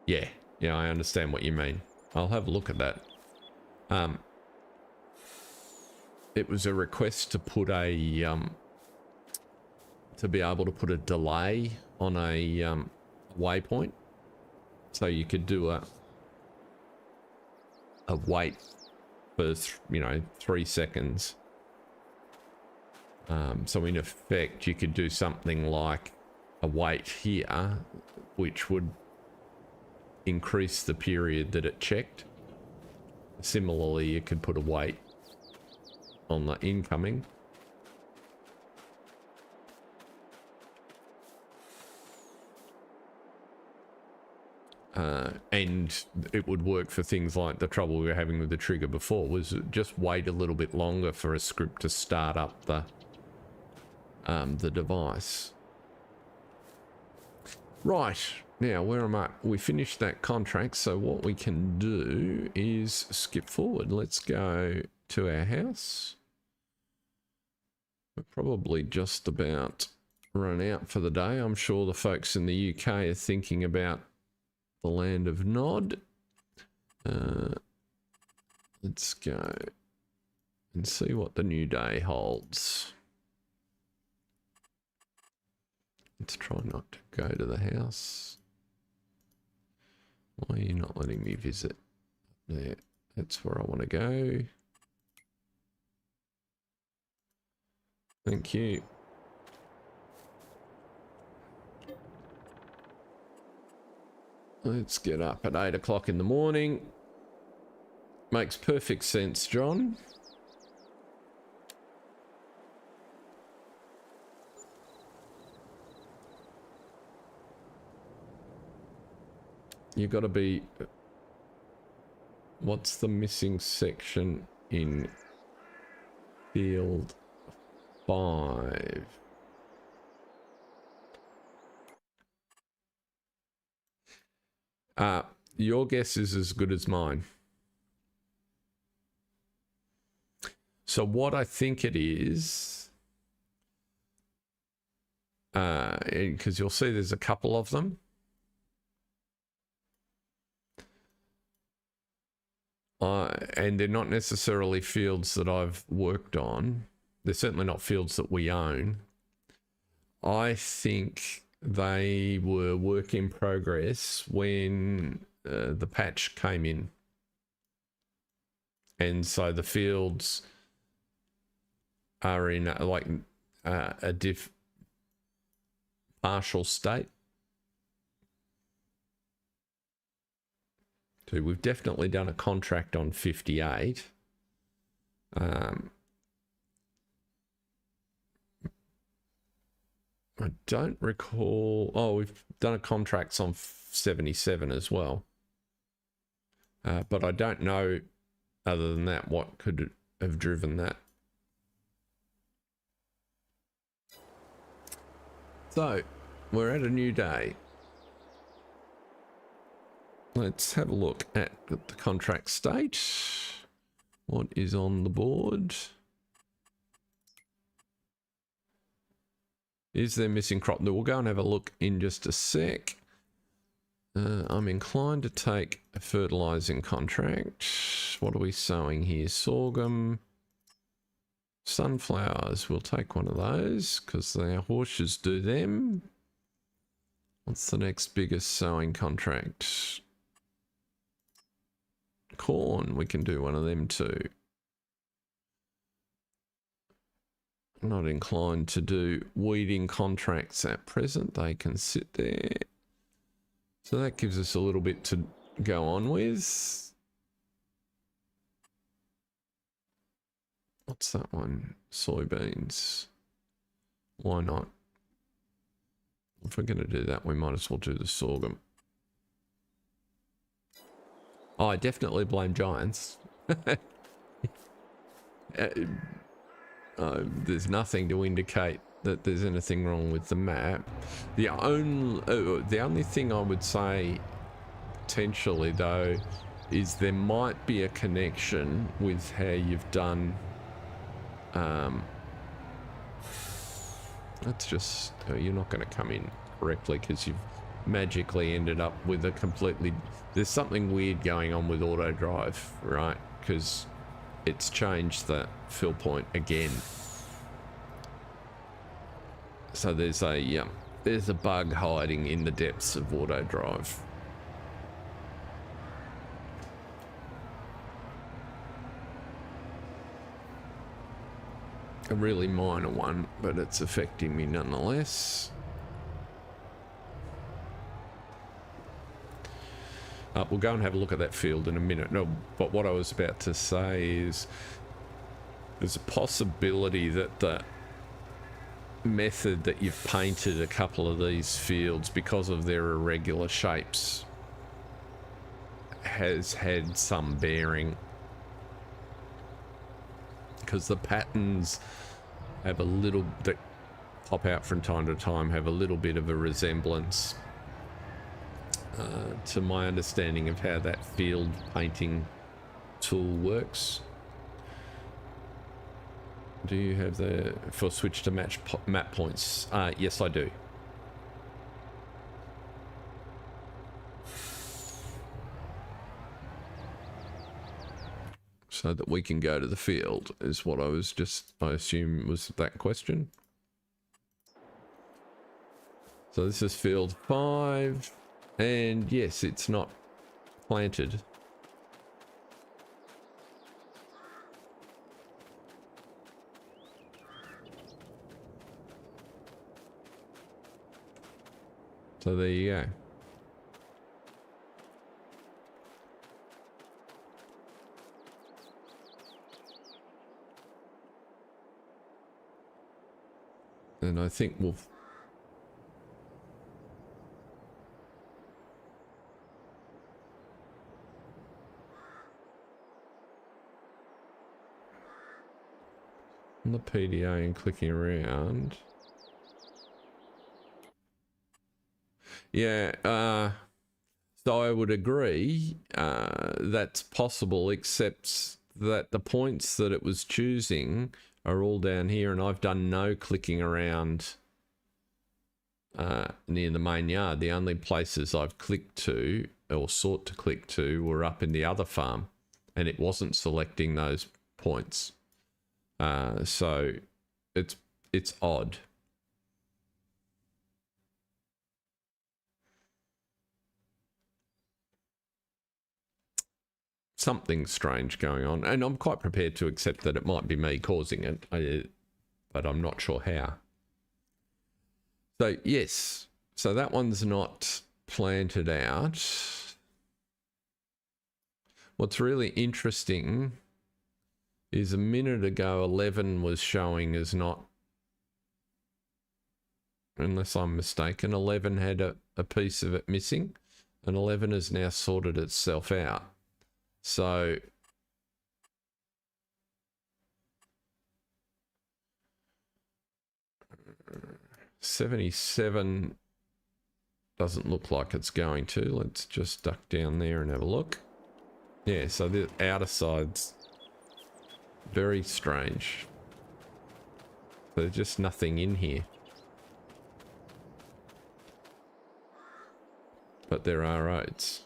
Yeah, I understand what you mean. I'll have a look at that. It was a request to put a to be able to put a delay on a waypoint, so you could do a wait for, you know, 3 seconds. So in effect, you could do something like a wait here, which would increase the period that it checked. Similarly, you could put a wait on the incoming. And it would work for things like the trouble we were having with the trigger before, was just wait a little bit longer for a script to start up the device. Right, now where am I? We finished that contract, so what we can do is skip forward. Let's go to our house. We're probably just about run out for the day. I'm sure the folks in the UK are thinking about the land of Nod. Let's go and see what the new day holds. Let's try not to go to the house. Why are you not letting me visit? There, that's where I want to go. Thank you. Let's get up at 8 o'clock in the morning. Makes perfect sense, John. You got to be... What's the missing section in field 5? Your guess is as good as mine. So what I think it is, because you'll see there's a couple of them. And they're not necessarily fields that I've worked on. They're certainly not fields that we own. I think they were work in progress when the patch came in. And so the fields are in a partial state. So we've definitely done a contract on 58. I don't recall... Oh, we've done a contract on 77 as well. But I don't know, other than that, what could have driven that. So, we're at a new day. Let's have a look at the contract state. What is on the board? Is there missing crop? We'll go and have a look in just a sec. I'm inclined to take a fertilizing contract. What are we sowing here? Sorghum, sunflowers. We'll take one of those because our horses do them. What's the next biggest sowing contract? Corn. We can do one of them too. Not inclined to do weeding contracts at present. They can sit there. So that gives us a little bit to go on with. What's that one? Soybeans. Why not? If we're going to do that, we might as well do the sorghum. Oh, I definitely blame giants. There's nothing to indicate that there's anything wrong with the map. The only thing I would say potentially though is there might be a connection with how you've done. That's just you're not going to come in correctly because you've magically ended up with a completely. There's something weird going on with autodrive, right? Because it's changed the fill point again. So there's a bug hiding in the depths of autodrive. a really minor one, but it's affecting me nonetheless. We'll go and have a look at that field in a minute. No, but what I was about to say is there's a possibility that the method that you've painted a couple of these fields, because of their irregular shapes, has had some bearing, because the patterns have a little, that pop out from time to time, have a little bit of a resemblance to my understanding of how that field painting tool works. Do you have the for switch to match map points? Yes, I do. So that we can go to the field is what I was just, I assume was that question. So this is field 5, and yes, it's not planted. So there you go. And I think we'll... on the PDA and clicking around. Yeah, so I would agree that's possible, except that the points that it was choosing are all down here, and I've done no clicking around near the main yard. The only places I've clicked to or sought to click to were up in the other farm, and it wasn't selecting those points. So it's odd. Something strange going on, and I'm quite prepared to accept that it might be me causing it, but I'm not sure how. So yes, so that one's not planted out. What's really interesting is a minute ago 11 was showing as not, unless I'm mistaken, 11 had a piece of it missing, and 11 has now sorted itself out. So $77 doesn't look like it's going to. Let's just duck down there and have a look. Yeah, so the outer side's very strange. There's just nothing in here. But there are oats.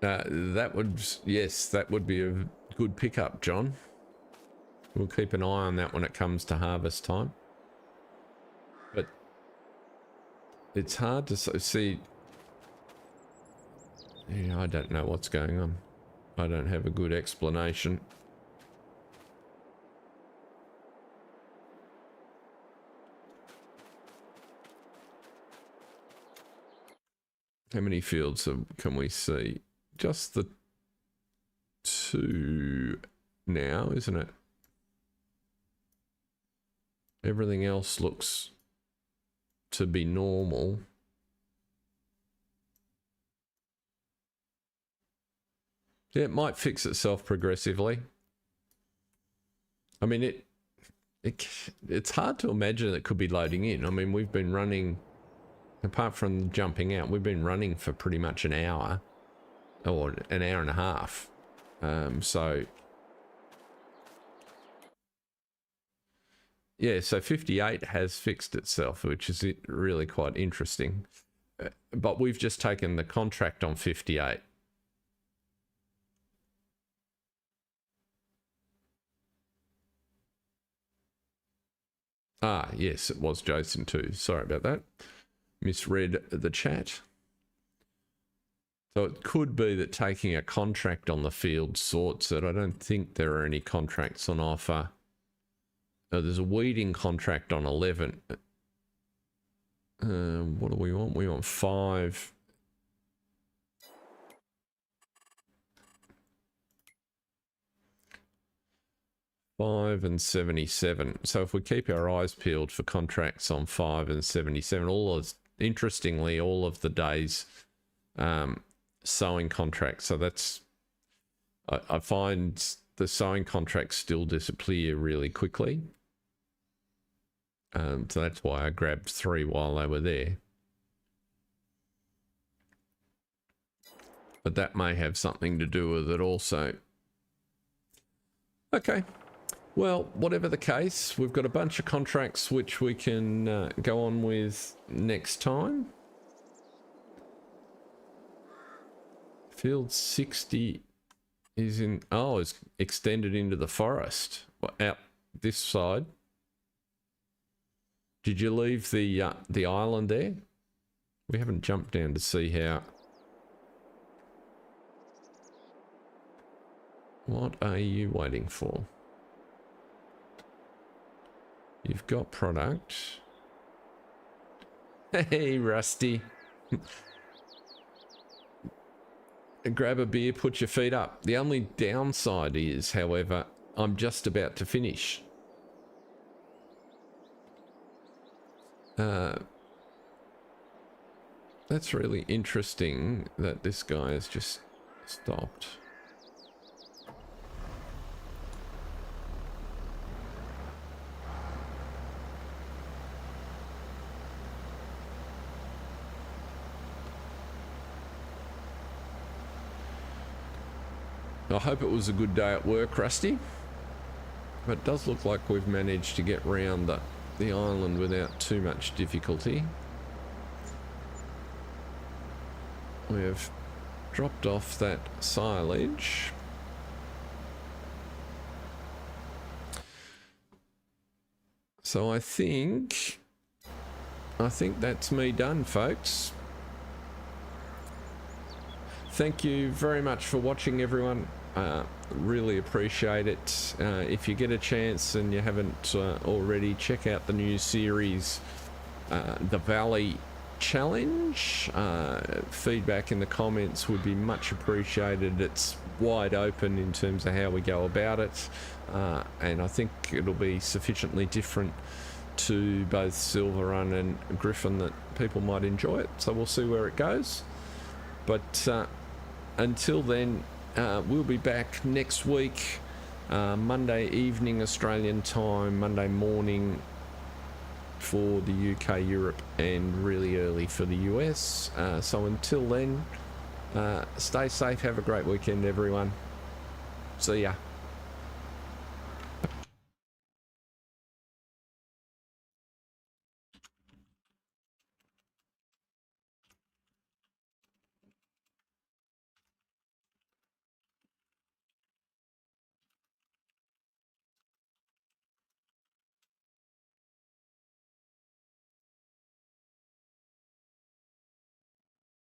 That would, yes, that would be a good pickup, John. We'll keep an eye on that when it comes to harvest time. But it's hard to see. Yeah, I don't know what's going on. I don't have a good explanation. How many fields can we see? Just the 2 now, isn't it? Everything else looks to be normal. Yeah, it might fix itself progressively. I mean, it's hard to imagine it could be loading in. I mean, we've been running, apart from jumping out, we've been running for pretty much an hour. Or an hour and a half. So yeah, so 58 has fixed itself, which is really quite interesting. But we've just taken the contract on 58. Ah, yes, it was Jason too. Sorry about that. Misread the chat. So it could be that taking a contract on the field sorts it. I don't think there are any contracts on offer. Oh, there's a weeding contract on 11. What do we want? We want 5. And 77. So if we keep our eyes peeled for contracts on 5 and 77, interestingly, all of the days sowing contracts. So that's, I find the sowing contracts still disappear really quickly. So that's why I grabbed 3 while they were there. But that may have something to do with it also. Okay. Well, whatever the case, we've got a bunch of contracts which we can go on with next time. Field 60 is in... Oh, it's extended into the forest. Out this side. Did you leave the island there? We haven't jumped down to see how... What are you waiting for? You've got product. Hey, Rusty. Grab a beer, put your feet up. The only downside is, however, I'm just about to finish. That's really interesting that this guy has just stopped. I hope it was a good day at work, Rusty. But it does look like we've managed to get round the island without too much difficulty. We have dropped off that silage. So I think that's me done, folks. Thank you very much for watching, everyone. Really appreciate it. If you get a chance and you haven't already, check out the new series, The Valley Challenge. Feedback in the comments would be much appreciated. It's wide open in terms of how we go about it, and I think it'll be sufficiently different to both Silver Run and Griffin that people might enjoy it. So we'll see where it goes. But until then, we'll be back next week, Monday evening Australian time, Monday morning for the UK, Europe, and really early for the US. So until then, stay safe, have a great weekend, everyone. See ya.